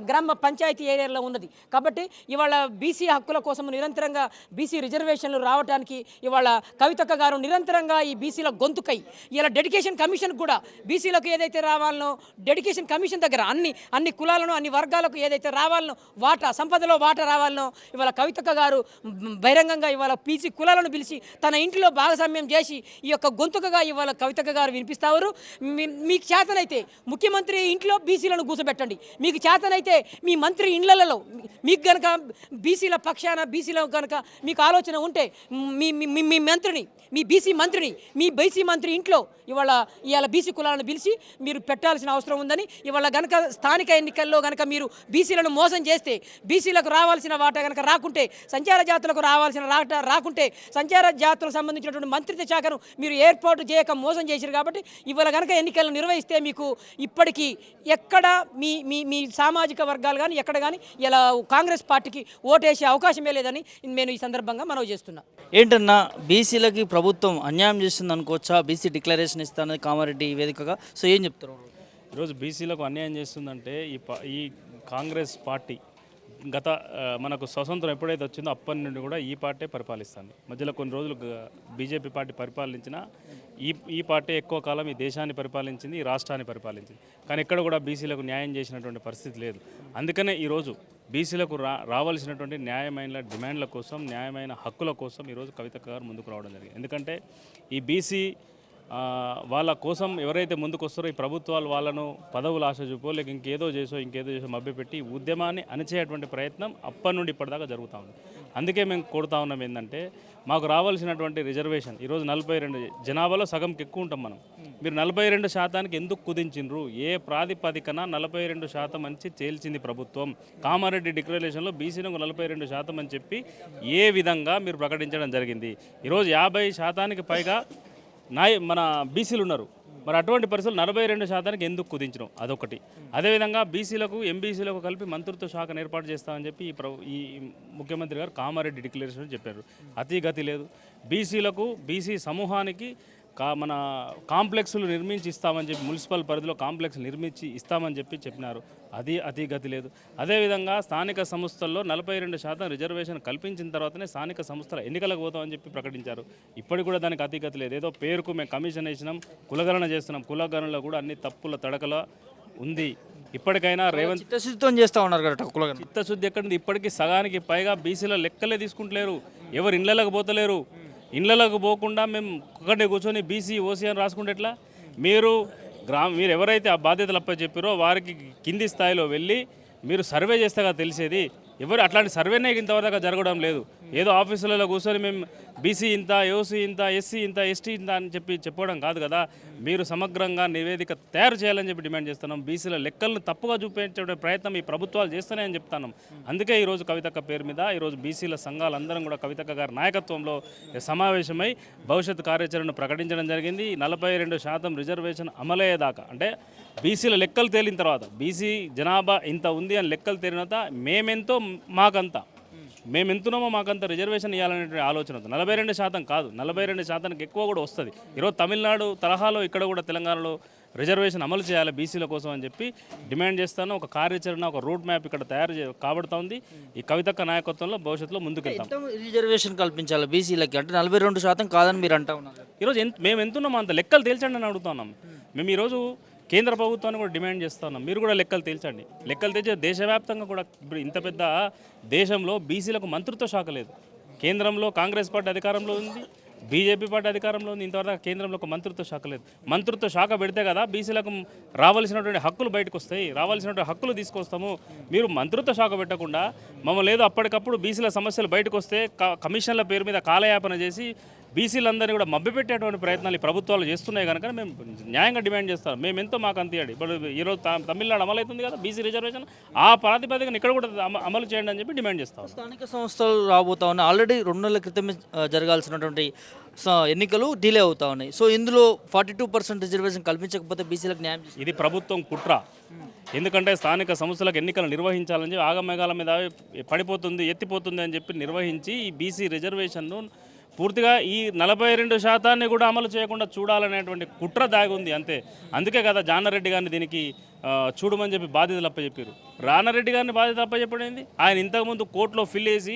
గ్రామ పంచాయతీ ఏరియాలో ఉన్నది. కాబట్టి ఇవాళ బీసీ హక్కుల కోసం నిరంతరంగా బీసీ రిజర్వేషన్లు రావడానికి ఇవాళ కవితక్క గారు నిరంతరంగా ఈ బీసీల గొంతుకై ఇలా డెడికేషన్ కమిషన్ కూడా బీసీలకు ఏదైతే రావాలనో డెడికేషన్ కమిషన్ దగ్గర అన్ని కులాలను అన్ని వర్గాలకు ఏదైతే రావాలనో సంపదలో వాటా రావాలనో ఇవాళ కవితక్క గారు బహిరంగంగా ఇవాళ బీసీ కులాలను పిలిచి తన ఇంటిలో భాగస్వామ్యం చేసి ఈ యొక్క గొంతుకగా ఇవాళ కవితక్క గారు వినిపిస్తారు. మీకు చేతనైతే ముఖ్యమంత్రి ఇంట్లో బీసీలను కూర్చోబెట్టండి. మీకు చేతనైతే మీ మంత్రి ఇళ్లలో మీకు గనక బీసీల పక్షాన బీసీలో కనుక మీకు ఆలోచన ఉంటే మీ మంత్రిని మీ బీసీ మంత్రి ఇంట్లో ఇవాళ బీసీ కులాలను పిలిచి మీరు పెట్టాల్సిన అవసరం ఉందని ఇవాళ గనక స్థానిక ఎన్నికల్లో గనక మీరు బీసీలను మోసం చేస్తే బీసీలకు రావాల్సిన వాటా గనక రాకుంటే సంచార జాతులకు రావాల్సిన రాకుంటే సంచార జాతులకు సంబంధించినటువంటి మంత్రిత్వ శాఖను మీరు ఏర్పాటు చేయక మోసం చేశారు. కాబట్టి ఇవాళ గనక ఎన్నికలను నిర్వహిస్తే మీకు ఇప్పటికీ ఎక్కడ మీ సామాజిక వర్గాలు కానీ ఎక్కడ కానీ ఇలా కాంగ్రెస్ పార్టీకి ఓటేసే అవకాశమే లేదని నేను ఈ సందర్భంగా మనవి చేస్తున్నా. ఏంటన్నా బీసీలకి ప్రభుత్వం అన్యాయం చేస్తుంది అనుకోవచ్చా? బీసీ డిక్లరేషన్ ఇస్తానని కామారెడ్డి వేదికగా, సో ఏం చెప్తారు? ఈరోజు బీసీలకు అన్యాయం చేస్తుందంటే ఈ కాంగ్రెస్ పార్టీ మనకు స్వతంత్రం ఎప్పుడైతే వచ్చిందో అప్పటి నుండి కూడా ఈ పార్టీ పరిపాలిస్తుంది. మధ్యలో కొన్ని రోజులు బీజేపీ పార్టీ పరిపాలించిన ఈ పార్టీ ఎక్కువ కాలం ఈ దేశాన్ని పరిపాలించింది, ఈ రాష్ట్రాన్ని పరిపాలించింది. కానీ ఎక్కడ కూడా బీసీలకు న్యాయం చేసినటువంటి పరిస్థితి లేదు. అందుకనే ఈరోజు బీసీలకు రావాల్సినటువంటి న్యాయమైన డిమాండ్ల కోసం, న్యాయమైన హక్కుల కోసం ఈరోజు కవితక్క గారు ముందుకు రావడం జరిగింది. ఎందుకంటే ఈ బీసీ వాళ్ళ కోసం ఎవరైతే ముందుకు వస్తారో ఈ ప్రభుత్వాలు వాళ్ళను పదవులు ఆశ చూపో లేక ఇంకేదో చేసో మభ్యపెట్టి మభ్యపెట్టి అణిచేటువంటి ప్రయత్నం అప్పటి నుండి ఇప్పటిదాకా జరుగుతూ ఉంది. అందుకే మేము కోరుతా ఉన్నాం ఏంటంటే మాకు రావాల్సినటువంటి రిజర్వేషన్ ఈరోజు 42 జనాభాలో సగంకి ఎక్కువ ఉంటాం మనం. మీరు 42% ఎందుకు కుదించిండ్రు? ఏ ప్రాతిపదికన 42% అని తేల్చింది ప్రభుత్వం? కామారెడ్డి డిక్లరేషన్లో బీసీలకు 42% అని చెప్పి ఏ విధంగా మీరు ప్రకటించడం జరిగింది? ఈరోజు 50% పైగా మన బీసీలు ఉన్నారు. మరి అటువంటి పరిస్థితులు 42% ఎందుకు కుదించడం? అదొకటి. అదేవిధంగా బీసీలకు ఎంబీసీలకు కలిపి మంత్రిత్వ శాఖను ఏర్పాటు చేస్తామని చెప్పి ఈ ముఖ్యమంత్రి గారు కామారెడ్డి డిక్లరేషన్ చెప్పారు. అతిగతి లేదు. బీసీలకు బీసీ సమూహానికి మన కాంప్లెక్స్లు నిర్మించి ఇస్తామని చెప్పి మున్సిపల్ పరిధిలో కాంప్లెక్స్ నిర్మించి ఇస్తామని చెప్పినారు. అది అతిగతి లేదు. అదేవిధంగా స్థానిక సంస్థల్లో 42% రిజర్వేషన్ కల్పించిన తర్వాతనే స్థానిక సంస్థల ఎన్నికలకు పోతామని చెప్పి ప్రకటించారు. ఇప్పటికి కూడా దానికి అతిగతి లేదు. ఏదో పేరుకు మేము కమిషన్ వేసినాం, కులగణన చేస్తున్నాం. కులగణనలో కూడా అన్ని తప్పుల తడకల ఉంది. ఇప్పటికైనా రేవంత్ చిత్తశుద్ధితో చేస్తూ ఉన్నారు కదా కులగణన. చిత్తశుద్ధి ఎక్కడుంది? ఇప్పటికీ సగానికి పైగా బీసీల లెక్కలే తీసుకుంటలేరు. ఎవరు ఇళ్లలకు పోతలేరు. ఇళ్లలకు పోకుండా మేము ఒక్కడే కూర్చొని బీసీ ఓసీ అని రాసుకుంటే ఎట్లా? మీరు ఎవరైతే ఆ బాధ్యతలు చెప్పారో వారికి కింది స్థాయిలో వెళ్ళి మీరు సర్వే చేస్తే కదా తెలిసేది. ఎవరు అట్లాంటి సర్వేనే ఇంతవరకు జరగడం లేదు. ఏదో ఆఫీసులలో కూర్చొని మేము బీసీ ఇంత, ఓసీ ఇంత, ఎస్సీ ఇంత, ఎస్టీ ఇంత అని చెప్పడం కాదు కదా. మీరు సమగ్రంగా నివేదిక తయారు చేయాలని చెప్పి డిమాండ్ చేస్తున్నాం. బీసీల లెక్కలను తప్పుగా చూపించే ప్రయత్నం ఈ ప్రభుత్వాలు చేస్తున్నాయని చెప్తున్నాం. అందుకే ఈరోజు కవితక్క పేరు మీద ఈరోజు బీసీల సంఘాలందరం కూడా కవితక్క గారి నాయకత్వంలో సమావేశమై భవిష్యత్ కార్యాచరణను ప్రకటించడం జరిగింది. 42% రిజర్వేషన్ అమలయ్యేదాకా, అంటే బీసీల లెక్కలు తేలిన తర్వాత, బీసీ జనాభా ఇంత ఉంది అని లెక్కలు తేలిన తర్వాత మేమెంతో మాకంతా, మేము ఎంతున్నామో మాకంత రిజర్వేషన్ ఇవ్వాలనే ఆలోచన. 42% కాదు, 42%కి ఎక్కువ కూడా వస్తుంది. ఈరోజు తమిళనాడు తరహాలో ఇక్కడ కూడా తెలంగాణలో రిజర్వేషన్ అమలు చేయాలి బీసీల కోసం అని చెప్పి డిమాండ్ చేస్తాను. ఒక కార్యాచరణ, ఒక రూట్ మ్యాప్ ఇక్కడ తయారు కాబడుతోంది. ఈ కవితక్క నాయకత్వంలో భవిష్యత్తులో ముందుకెళ్తాం. రిజర్వేషన్ కల్పించాలి బీసీలకి అంటే 42% కాదని మీరు అంటా ఉన్నారు. ఈరోజు మేము ఎంతున్నామో అంత లెక్కలు తేల్చండి అని అడుగుతున్నాం. మేము ఈరోజు కేంద్ర ప్రభుత్వాన్ని కూడా డిమాండ్ చేస్తున్నాం. మీరు కూడా లెక్కలు తేల్చండి. లెక్కలు తెచ్చే దేశవ్యాప్తంగా కూడా ఇప్పుడు ఇంత పెద్ద దేశంలో బీసీలకు మంత్రిత్వ శాఖ లేదు. కేంద్రంలో కాంగ్రెస్ పార్టీ అధికారంలో ఉంది, బీజేపీ పార్టీ అధికారంలో ఉంది. ఇంతవరకు కేంద్రంలో ఒక మంత్రిత్వ శాఖ లేదు. మంత్రిత్వ శాఖ పెడితే కదా బీసీలకు రావాల్సినటువంటి హక్కులు బయటకు వస్తాయి, రావాల్సినటువంటి హక్కులు తీసుకొస్తాము. మీరు మంత్రిత్వ శాఖ పెట్టకుండా మమ్మల్ని ఏదో అప్పటికప్పుడు బీసీల సమస్యలు బయటకు వస్తే కమిషన్ల పేరు మీద కాలయాపన చేసి బీసీలందరినీ కూడా మభ్యపెట్టేటువంటి ప్రయత్నాలు ఈ ప్రభుత్వాలు చేస్తున్నాయి కనుక మేము న్యాయంగా డిమాండ్ చేస్తాం. మేము ఎంతో మాకు అంతేయాడు. ఇప్పుడు ఈరోజు తమిళనాడు అమలు అవుతుంది కదా బీసీ రిజర్వేషన్, ఆ ప్రాతిపదికన ఇక్కడ కూడా అమలు చేయండి అని చెప్పి డిమాండ్ చేస్తాం. స్థానిక సంస్థలు రాబోతా ఉన్నాయి. ఆల్రెడీ 2 నెలల క్రితమే జరగాల్సినటువంటి ఎన్నికలు డిలే అవుతా ఉన్నాయి. సో ఇందులో 42% రిజర్వేషన్ కల్పించకపోతే బీసీలకు న్యాయం చేస్తారు. ఇది ప్రభుత్వం కుట్ర. ఎందుకంటే స్థానిక సంస్థలకు ఎన్నికలు నిర్వహించాలని చెప్పి ఆగమేఘాల మీద పడిపోతుంది, ఎత్తిపోతుంది అని చెప్పి నిర్వహించి ఈ బీసీ రిజర్వేషన్ను పూర్తిగా ఈ 42% కూడా అమలు చేయకుండా చూడాలనేటువంటి కుట్ర దాగి ఉంది అంతే. అందుకే కదా జానారెడ్డి గారిని దీనికి చూడమని చెప్పి బాధ్యతలు అప్పచెప్పారు. రానారెడ్డి గారిని బాధ్యత అప్పచెప్పడైంది. ఆయన ఇంతకుముందు కోర్టులో ఫిల్ చేసి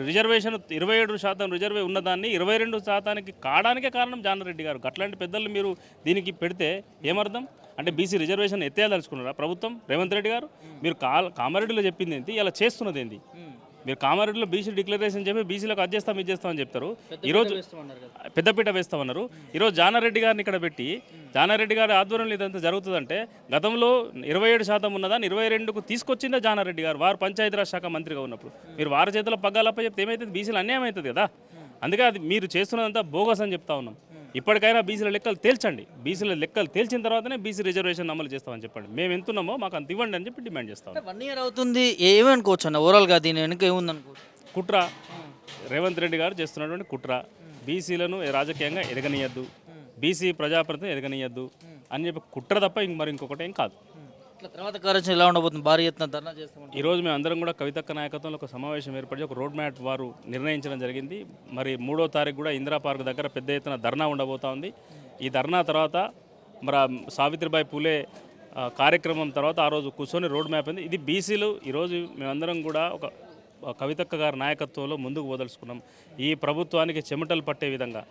రిజర్వేషన్ 27% రిజర్వే ఉన్నదాన్ని 22% కావడానికే కారణం జానారెడ్డి గారు. అట్లాంటి పెద్దలు మీరు దీనికి పెడితే ఏమర్థం? అంటే బీసీ రిజర్వేషన్ ఎత్తేయాలనుకున్నారా ప్రభుత్వం? రేవంత్ రెడ్డి గారు మీరు కామారెడ్డిలో చెప్పింది ఏంటి, ఇలా చేస్తున్నది ఏంటి? మీరు కామారెడ్డిలో బీసీ డిక్లరేషన్ చెప్పి బీసీలకు అది చేస్తాం ఇది చేస్తామని చెప్తారు. ఈరోజు పెద్దపీట వేస్తామన్నారు. ఈరోజు జానారెడ్డి గారిని ఇక్కడ పెట్టి జానారెడ్డి గారి ఆధ్వర్యంలో ఇదంతా జరుగుతుందంటే గతంలో 27% ఉన్నదాన్ని 22కు తీసుకొచ్చిందే జానారెడ్డి గారు, వారు పంచాయతీరాజ్ శాఖ మంత్రిగా ఉన్నప్పుడు. మీరు వారి చేతిలో పగ్గాలప్ప చెప్తే ఏమవుతుంది? బీసీలు అన్యాయం అవుతుంది కదా. అందుకే అది మీరు చేస్తున్నదంతా బోగస్ అని చెప్తా ఉన్నాం. ఇప్పటికైనా బీసీల లెక్కలు తేల్చండి. బీసీల లెక్కలు తేల్చిన తర్వాతనే బీసీ రిజర్వేషన్ అమలు చేస్తామని చెప్పండి. మేము ఎంతున్నామో మాకు అంత ఇవ్వండి అని చెప్పి డిమాండ్ చేస్తాం. 1 ఇయర్ అవుతుంది, ఏమనుకోవచ్చు అన్న ఓవరాల్గా దీని వెనుక ఏముందనుకోవచ్చు? కుట్ర, రేవంత్ రెడ్డి గారు చేస్తున్నటువంటి కుట్ర. బీసీలను రాజకీయంగా ఎదగనీయద్దు, బీసీ ప్రజాప్రతిని ఎదగనీయద్దు అని చెప్పి కుట్ర తప్ప మరి ఇంకొకటి ఏం కాదు. ఇట్లా తర్వాత కార్యాచరణ ఎలా ఉండబోతుంది? భారీ ఎత్తున ధర్నా చేస్తాం. ఈరోజు మేము అందరం కూడా కవితక్క నాయకత్వంలో ఒక సమావేశం ఏర్పడి ఒక రోడ్ మ్యాప్ వారు నిర్ణయించడం జరిగింది. మరి 3వ తారీఖు కూడా ఇందిరా పార్క్ దగ్గర పెద్ద ఎత్తున ధర్నా ఉండబోతా ఉంది. ఈ ధర్నా తర్వాత మరి సావిత్రిబాయి పూలే కార్యక్రమం తర్వాత ఆ రోజు కూర్చొని రోడ్ మ్యాప్ ఉంది. ఇది బీసీలు ఈరోజు మేమందరం కూడా ఒక కవితక్క గారి నాయకత్వంలో ముందుకు వదలుచుకున్నాం. ఈ ప్రభుత్వానికి చెమటలు పట్టే విధంగా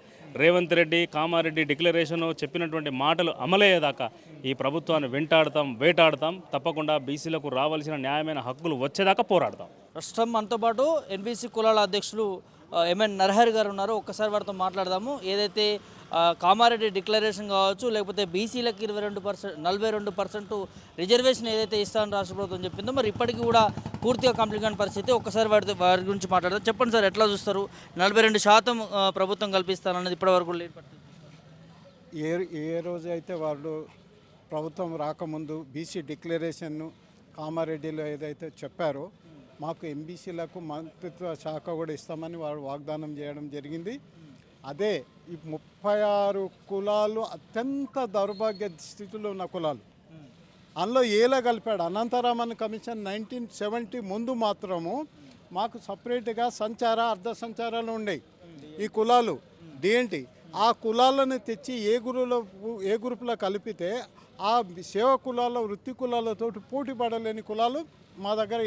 రేవంత్ రెడ్డి, కామారెడ్డి డిక్లరేషన్ చెప్పినటువంటి మాటలు అమలయ్యేదాకా ఈ ప్రభుత్వాన్ని వెంటాడతాం, వేటాడతాం. తప్పకుండా బీసీలకు రావాల్సిన న్యాయమైన హక్కులు వచ్చేదాకా పోరాడతాం. ప్రస్తుతం మనతో పాటు ఎన్బీసీ కులాల అధ్యక్షులు ఎంఎన్ నరహరి గారు ఉన్నారు. ఒక్కసారి వారితో మాట్లాడదాము. ఏదైతే కామారెడ్డి డిక్లరేషన్ కావచ్చు, లేకపోతే బీసీలకు 42% రిజర్వేషన్ ఏదైతే ఇస్తామని రాష్ట్ర ప్రభుత్వం చెప్పిందో మరి ఇప్పటికీ కూడా పూర్తిగా కంప్లీట్ కాని పరిస్థితి. ఒక్కసారి వారి గురించి మాట్లాడదాం. చెప్పండి సార్, ఎట్లా చూస్తారు? 42% ప్రభుత్వం కల్పిస్తానన్నది ఇప్పటివరకు లేట్ పడుతుంది. ఏ రోజు అయితే వాళ్ళు ప్రభుత్వం రాకముందు బీసీ డిక్లరేషన్ను కామారెడ్డిలో ఏదైతే చెప్పారో మాకు ఎంబీసీలకు మంత్రిత్వ శాఖ కూడా ఇస్తామని వాళ్ళు వాగ్దానం చేయడం జరిగింది. అదే ఈ 36 కులాలు అత్యంత దౌర్భాగ్య స్థితిలో ఉన్న కులాలు, అందులో ఏలా కలిపాడు అనంతరామన్ కమిషన్ 1970 ముందు మాత్రము మాకు సపరేట్గా సంచార అర్ధ సంచారాలు ఉండేవి. ఈ కులాలు ఏంటి, ఆ కులాలను తెచ్చి ఏ గ్రూపులో కలిపితే ఆ సేవ కులాల వృత్తి కులాలతో పోటీ పడలేని కులాలు మా దగ్గర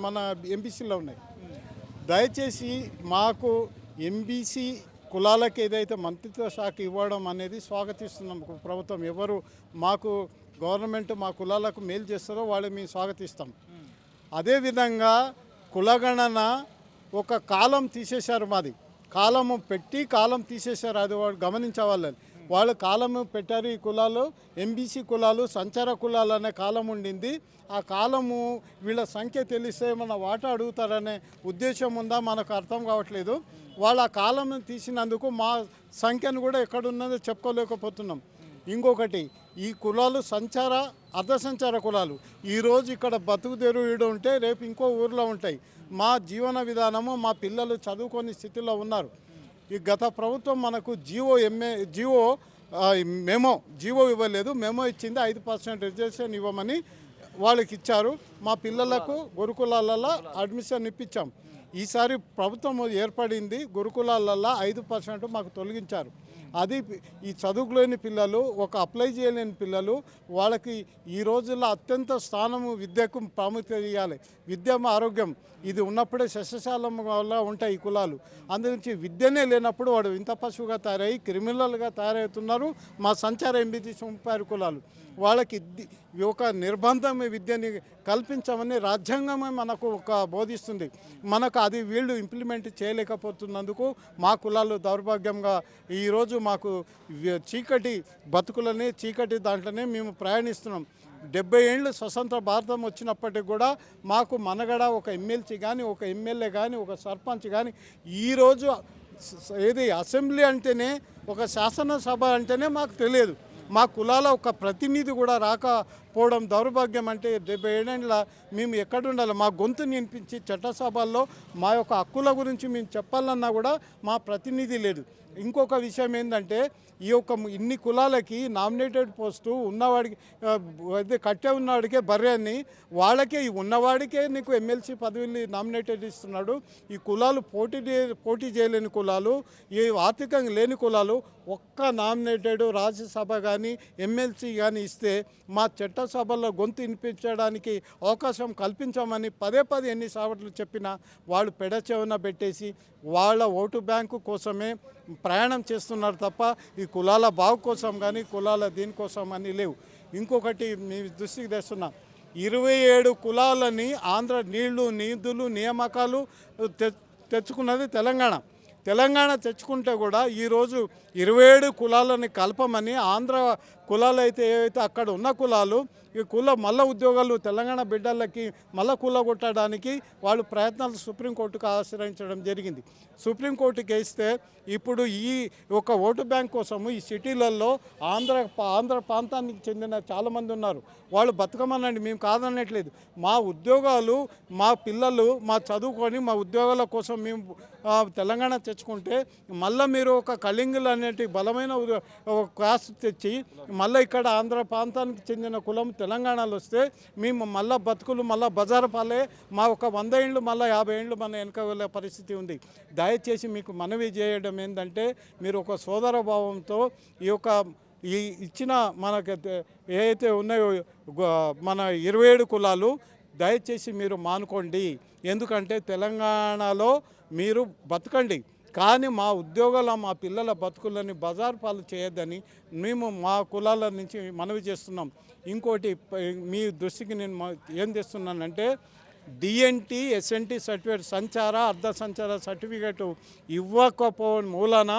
మన ఎంబీసీలో ఉన్నాయి. దయచేసి మాకు ఎంబీసీ కులాలకు ఏదైతే మంత్రిత్వ శాఖ ఇవ్వడం అనేది స్వాగతిస్తున్నాం. ప్రభుత్వం ఎవరు మాకు గవర్నమెంట్ మా కులాలకు మేలు చేస్తారో వాళ్ళు మేము స్వాగతిస్తాం. అదేవిధంగా కులగణన ఒక కాలం తీసేశారు, మాది కాలము పెట్టి కాలం తీసేశారు. అది వాళ్ళు గమనించవాలని వాళ్ళు కాలము పెట్టారు. ఈ కులాలు ఎంబీసీ కులాలు సంచార కులాలు అనే కాలం ఉండింది. ఆ కాలము వీళ్ళ సంఖ్య తెలిస్తే మన వాటా అడుగుతారనే ఉద్దేశం ఉందా మనకు అర్థం కావట్లేదు. వాళ్ళ కాలం తీసినందుకు మా సంఖ్యను కూడా ఎక్కడున్నదో చెప్పుకోలేకపోతున్నాం. ఇంకొకటి, ఈ కులాలు సంచార అర్ధ సంచార కులాలు ఈరోజు ఇక్కడ బతుకుదేరు ఈడు ఉంటే రేపు ఇంకో ఊరిలో ఉంటాయి. మా జీవన విధానము మా పిల్లలు చదువుకొని స్థితిలో ఉన్నారు. ఈ గత ప్రభుత్వం మనకు జీవో ఇవ్వలేదు, మెమో ఇచ్చింది 5% రిజర్వేషన్ ఇవ్వమని వాళ్ళకి ఇచ్చారు. మా పిల్లలకు గురుకులాలలో అడ్మిషన్ ఇప్పించాం. ఈసారి ప్రభుత్వం ఏర్పడింది, గురుకులాలలో 5% మాకు తొలగించారు. అది ఈ చదువులేని పిల్లలు, ఒక అప్లై చేయలేని పిల్లలు, వాళ్ళకి ఈ రోజుల్లో అత్యంత స్థానము విద్యకు ప్రాముఖ్యత ఇవ్వాలి. విద్య ఆరోగ్యం ఇది ఉన్నప్పుడే సస్యశాలం వల్ల ఉంటాయి ఈ కులాలు. అందుగురించి విద్యనే లేనప్పుడు వాడు ఇంత పశువుగా తయారయ్యి క్రిమినల్గా తయారవుతున్నారు మా సంచార ఎంబీసీ 36 కులాలు. వాళ్ళకి ఒక నిర్బంధం విద్యని కల్పించమని రాజ్యాంగమే మనకు ఒక బోధిస్తుంది. మనకు అది వీళ్ళు ఇంప్లిమెంట్ చేయలేకపోతున్నందుకు మా కులాలు దౌర్భాగ్యంగా ఈరోజు మాకు చీకటి బతుకులని చీకటి దాంట్లోనే మేము ప్రయాణిస్తున్నాం. 70 ఏళ్ళు స్వతంత్ర భారతం వచ్చినప్పటికి కూడా మాకు మనగడ ఒక ఎమ్మెల్సీ కానీ, ఒక ఎమ్మెల్యే కానీ, ఒక సర్పంచ్ కానీ ఈరోజు ఏది అసెంబ్లీ అంటేనే, ఒక శాసనసభ అంటేనే మాకు తెలియదు. మా కులాల ఒక ప్రతినిధి కూడా రాకపోవడం దౌర్భాగ్యం. అంటే 77 ఏళ్ళ మేము ఎక్కడుండాలి? మా గొంతు వినిపించి చట్టసభల్లో మా యొక్క హక్కుల గురించి మేము చెప్పాలన్నా కూడా మా ప్రతినిధి లేదు. ఇంకొక విషయం ఏంటంటే, ఈ యొక్క ఇన్ని కులాలకి నామినేటెడ్ పోస్టు ఉన్నవాడికి అదే కట్టే ఉన్నవాడికే బర్రె అని, వాళ్ళకే ఉన్నవాడికే నీకు ఎమ్మెల్సీ పదవిని నామినేటెడ్ ఇస్తున్నాడు. ఈ కులాలు పోటీ చేయలేని కులాలు, ఈ ఆర్థికంగా లేని కులాలు ఒక్క నామినేటెడ్ రాజ్యసభ కానీ ఎమ్మెల్సీ కానీ ఇస్తే మా చట్టసభల్లో గొంతు వినిపించడానికి అవకాశం కల్పించామని పదే ఎన్నిసార్లు చెప్పినా వాళ్ళు పెడచెవిన పెట్టేసి వాళ్ళ ఓటు బ్యాంకు కోసమే ప్రయాణం చేస్తున్నారు తప్ప ఈ కులాల బాగు కోసం కానీ కులాల దీనికోసం అని లేవు. ఇంకొకటి మీ దృష్టికి తెస్తున్నా, 27 కులాలని ఆంధ్ర నీళ్లు నిధులు నియామకాలు తెచ్చుకున్నది తెలంగాణ తెచ్చుకుంటే కూడా ఈరోజు 27 కులాలని కలపమని ఆంధ్ర కులాలు అయితే ఏవైతే అక్కడ ఉన్న కులాలు ఈ మళ్ళీ ఉద్యోగాలు తెలంగాణ బిడ్డలకి మళ్ళీ కొట్టడానికి వాళ్ళు ప్రయత్నాలు సుప్రీంకోర్టుకు ఆశ్రయించడం జరిగింది. సుప్రీంకోర్టుకి వేస్తే ఇప్పుడు ఈ ఒక ఓటు బ్యాంక్ కోసము ఈ సిటీలలో ఆంధ్ర ప్రాంతానికి చెందిన చాలామంది ఉన్నారు. వాళ్ళు బతకమనండి, మేము కాదనట్లేదు. మా ఉద్యోగాలు మా పిల్లలు మా చదువుకొని మా ఉద్యోగాల కోసం మేము తెలంగాణ తెచ్చుకుంటే మళ్ళీ మీరు ఒక కళింగులు అనేటి బలమైన క్లాస్ తెచ్చి మళ్ళీ ఇక్కడ ఆంధ్ర ప్రాంతానికి చెందిన కులం తెలంగాణలో వస్తే మేము మళ్ళీ బతుకులు మళ్ళీ బజారు పాలే, మా ఒక 100 ఏళ్ళు మళ్ళీ 50 ఏళ్ళు మన వెనక వెళ్ళే పరిస్థితి ఉంది. దయచేసి మీకు మనవి చేయడం ఏంటంటే, మీరు ఒక సోదర భావంతో ఈ ఇచ్చిన మనకు ఏవైతే ఉన్నాయో మన 27 కులాలు దయచేసి మీరు మానుకోండి. ఎందుకంటే తెలంగాణలో మీరు బతకండి, కానీ మా ఉద్యోగాల మా పిల్లల బతుకులని బజారు పాలు చేయొద్దని మేము మా కులాల నుంచి మనవి చేస్తున్నాం. ఇంకోటి మీ దృష్టికి నేను ఏం తెస్తున్నానంటే, డిఎన్టీ ఎస్ఎన్టీ సర్టిఫికేట్ సంచార అర్ధ సంచార సర్టిఫికేట్ ఇవ్వకపోవడం మూలన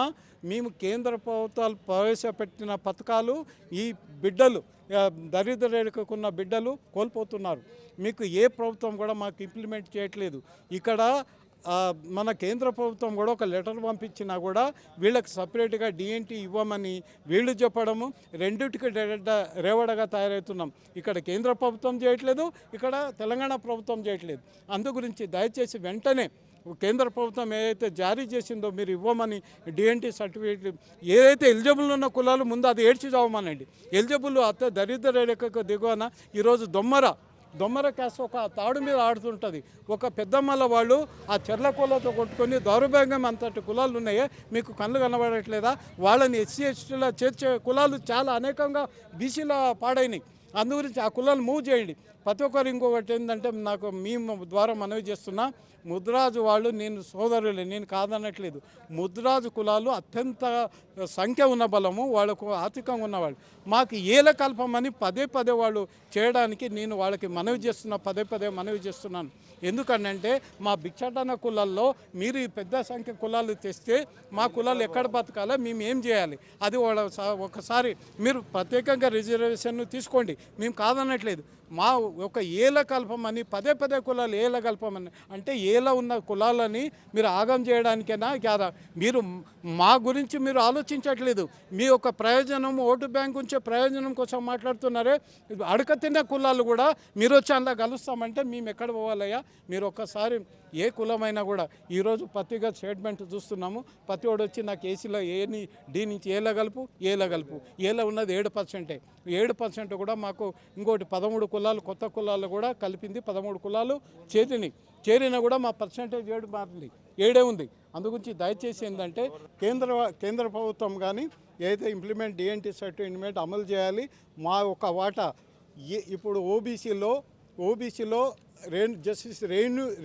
మేము కేంద్ర ప్రభుత్వాలు ప్రవేశపెట్టిన పథకాలు ఈ బిడ్డలు దరిద్ర రేఖకున్న బిడ్డలు కోల్పోతున్నారు. మీకు ఏ ప్రభుత్వం కూడా మాకు ఇంప్లిమెంట్ చేయట్లేదు. ఇక్కడ మన కేంద్ర ప్రభుత్వం కూడా ఒక లెటర్ పంపించినా కూడా వీళ్ళకి సపరేట్గా డిఎన్టీ ఇవ్వమని వీళ్ళు చెప్పడము, రెండింటికి రేవడగా తయారవుతున్నాం. ఇక్కడ కేంద్ర ప్రభుత్వం చేయట్లేదు, ఇక్కడ తెలంగాణ ప్రభుత్వం చేయట్లేదు. అందు గురించి దయచేసి వెంటనే కేంద్ర ప్రభుత్వం ఏదైతే జారీ చేసిందో మీరు ఇవ్వమని డిఎన్టీ సర్టిఫికేట్ ఏదైతే ఎలిజిబుల్ ఉన్న కులాలు ముందు అది ఏడ్చి చావమనండి. ఎలిజిబుల్ దరిద్ర రేఖకు దిగువన ఈరోజు దొమ్మర క్యాస్ట్ ఒక తాడు మీద ఆడుతుంటుంది. ఒక పెద్దమ్మల వాళ్ళు ఆ చెర్లకోళ్ళతో కొట్టుకొని దౌర్భాగ్యం అంతటి కులాలు ఉన్నాయే మీకు కళ్ళు కనబడట్లేదా? వాళ్ళని ఎస్సీ ఎస్టీలో చేర్చే కులాలు చాలా అనేకంగా బీసీల పాడైనాయి. అందుగురించి ఆ కులాలు మూవ్ చేయండి. ప్రతి ఒక్కరు ఇంకొకటి ఏంటంటే, నాకు మీ ద్వారా మనవి చేస్తున్నా, ముద్రాజు వాళ్ళు నేను సోదరులే, నేను కాదనట్లేదు. ముద్రాజు కులాలు అత్యంత సంఖ్య ఉన్న బలము, వాళ్ళకు ఆర్థికంగా ఉన్నవాళ్ళు. మాకు ఏల కల్పమని పదే వాళ్ళు చేయడానికి నేను వాళ్ళకి మనవి చేస్తున్నా, పదే మనవి చేస్తున్నాను. ఎందుకనంటే మా భిక్షాటన కులాల్లో మీరు ఈ పెద్ద సంఖ్య కులాలు తెస్తే మా కులాలు ఎక్కడ బతకాలో మేము ఏం చేయాలి? అది ఒకసారి మీరు ప్రత్యేకంగా రిజర్వేషన్ తీసుకోండి, మేము కాదనట్లేదు. మా ఒక ఏల కల్పమని పదే కులాలు ఏల కల్పమని అంటే ఏల ఉన్న కులాలని మీరు ఆగం చేయడానికైనా కాదా? మీరు మా గురించి మీరు ఆలోచించట్లేదు. మీ యొక్క ప్రయోజనం ఓటు బ్యాంక్ ఉంచే ప్రయోజనం కోసం మాట్లాడుతున్నారే. అడకతిన్న కులాలు కూడా మీరు వచ్చి అందులో కలుస్తామంటే మేము ఎక్కడ పోవాలయ్యా? మీరు ఒక్కసారి ఏ కులమైనా కూడా ఈరోజు ప్రతిగా స్టేట్మెంట్ చూస్తున్నాము. ప్రతి వాడు వచ్చి నాకు ఏసీలో డి నుంచి ఏల గలుపు ఏల ఉన్నది 7%. 7% కూడా మాకు ఇంకోటి 13 కులాలు కొత్త కులాలు కూడా కలిపింది 13 కులాలు చేరినా కూడా మా పర్సెంటేజ్ 7 మారింది, 7 ఉంది. అందుగురించి దయచేసి ఏంటంటే కేంద్ర ప్రభుత్వం కానీ ఏదైతే ఇంప్లిమెంట్ డిఎన్టీ సర్టిఫికేట్ అమలు చేయాలి. మా ఒక వాటా ఇప్పుడు ఓబీసీలో జస్టిస్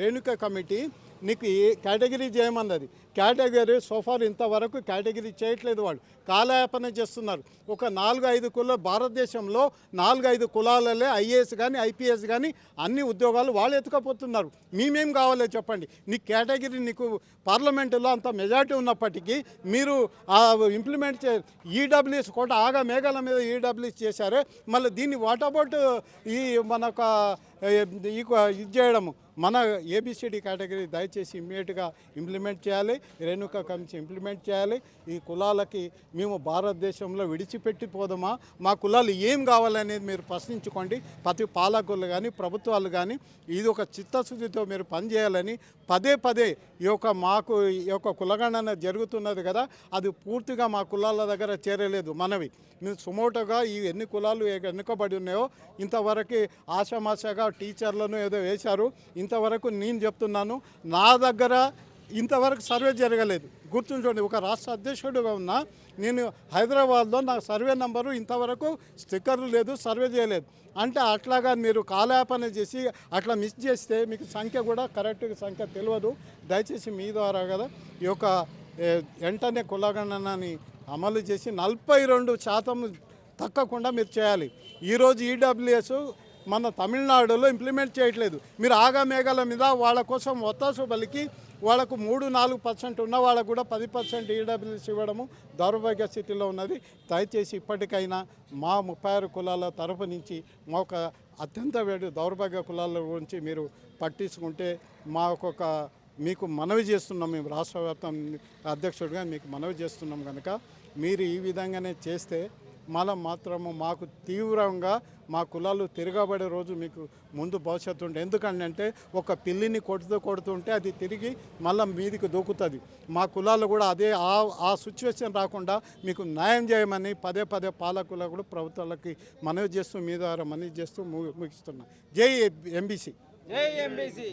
రేణుక కమిటీ నీకు ఏ కేటగిరీ చేయమన్నది. కేటగిరీ సోఫార్ ఇంతవరకు కేటగిరీ చేయట్లేదు. వాళ్ళు కాలయాపన చేస్తున్నారు. ఒక 4-5 భారతదేశంలో 4-5 కులాలలో ఐఏఎస్ కానీ ఐపీఎస్ కానీ అన్ని ఉద్యోగాలు వాళ్ళు ఎత్తుకపోతున్నారు. మేమేం కావాలో చెప్పండి. నీ కేటగిరీ నీకు పార్లమెంటులో అంత మెజార్టీ ఉన్నప్పటికీ మీరు ఇంప్లిమెంట్ ఈడబ్ల్యూఎస్ కోట ఆగా మేఘాల మీద ఈడబ్ల్యూఎస్ చేశారే. మళ్ళీ దీన్ని వాట్ అబౌట్ ఈ మనకు ఇది చేయడము మన ఏబిసిడి కేటగిరీ దయచేసి ఇమ్మీడియట్గా ఇంప్లిమెంట్ చేయాలి. రేణుకా కమిషన్ ఇంప్లిమెంట్ చేయాలి. ఈ కులాలకి మేము భారతదేశంలో విడిచిపెట్టిపోదామా, మా కులాలు ఏం కావాలనేది మీరు ప్రశ్నించుకోండి. ప్రతి పాలకులు కానీ ప్రభుత్వాలు కానీ ఇది ఒక చిత్తశుద్ధితో మీరు పనిచేయాలని పదే పదే ఈ యొక్క కులగణన జరుగుతున్నది కదా, అది పూర్తిగా మా కులాల దగ్గర చేరలేదు. మనవి మేము సుమోటోగా ఈ ఎన్ని కులాలు వెనుకబడి ఉన్నాయో ఇంతవరకు ఆశామాషగా టీచర్లను ఏదో వేశారు. ఇంతవరకు నేను చెప్తున్నాను, నా దగ్గర ఇంతవరకు సర్వే జరగలేదు. గుర్తుంచుకోండి, ఒక రాష్ట్ర అధ్యక్షుడిగా ఉన్నా నేను హైదరాబాద్లో నా సర్వే నంబరు ఇంతవరకు స్టిక్కర్లు లేదు, సర్వే చేయలేదు. అంటే అట్లాగా మీరు కాలయాపన చేసి అట్లా మిస్ చేస్తే మీకు సంఖ్య కూడా కరెక్ట్గా సంఖ్య తెలియదు. దయచేసి మీ ద్వారా కదా ఈ యొక్క వెంటనే కులగణనని అమలు చేసి 42% తగ్గకుండా మీరు చేయాలి. ఈరోజు ఈడబ్ల్యూఎస్ మన తమిళనాడులో ఇంప్లిమెంట్ చేయట్లేదు. మీరు ఆగమేఘాల మీద వాళ్ళ కోసం ఒత్తాసు పలికి వాళ్ళకు 3-4% ఉన్న వాళ్ళకు కూడా 10% ఈడబ్ల్యూఎస్ ఇవ్వడము దౌర్భాగ్య స్థితిలో ఉన్నది. దయచేసి ఇప్పటికైనా మా 36 కులాల తరపు నుంచి మా ఒక అత్యంత దౌర్భాగ్య కులాల గురించి మీరు పట్టించుకుంటే మా ఒక్కొక్క మీకు మనవి చేస్తున్నాం. మేము రాష్ట్ర వ్యాప్తం అధ్యక్షుడిగా మీకు మనవి చేస్తున్నాం కనుక మీరు ఈ విధంగానే చేస్తే మాత్రము మాకు తీవ్రంగా మా కులాలు తిరగబడే రోజు మీకు ముందు భవిష్యత్తు ఉంటుంది. ఎందుకంటే ఒక పిల్లిని కొడుతుంటే అది తిరిగి మళ్ళీ మీదికి దూకుతుంది. మా కులాలు కూడా అదే ఆ సిచ్యువేషన్ రాకుండా మీకు న్యాయం చేయమని పదే పాలకులకు కూడా ప్రభుత్వాలకి మనవి చేస్తూ మీ ద్వారా మనవి చేస్తూ ముగిస్తున్నాం. జై ఎంబీసీ. జై ఎంబీసీ.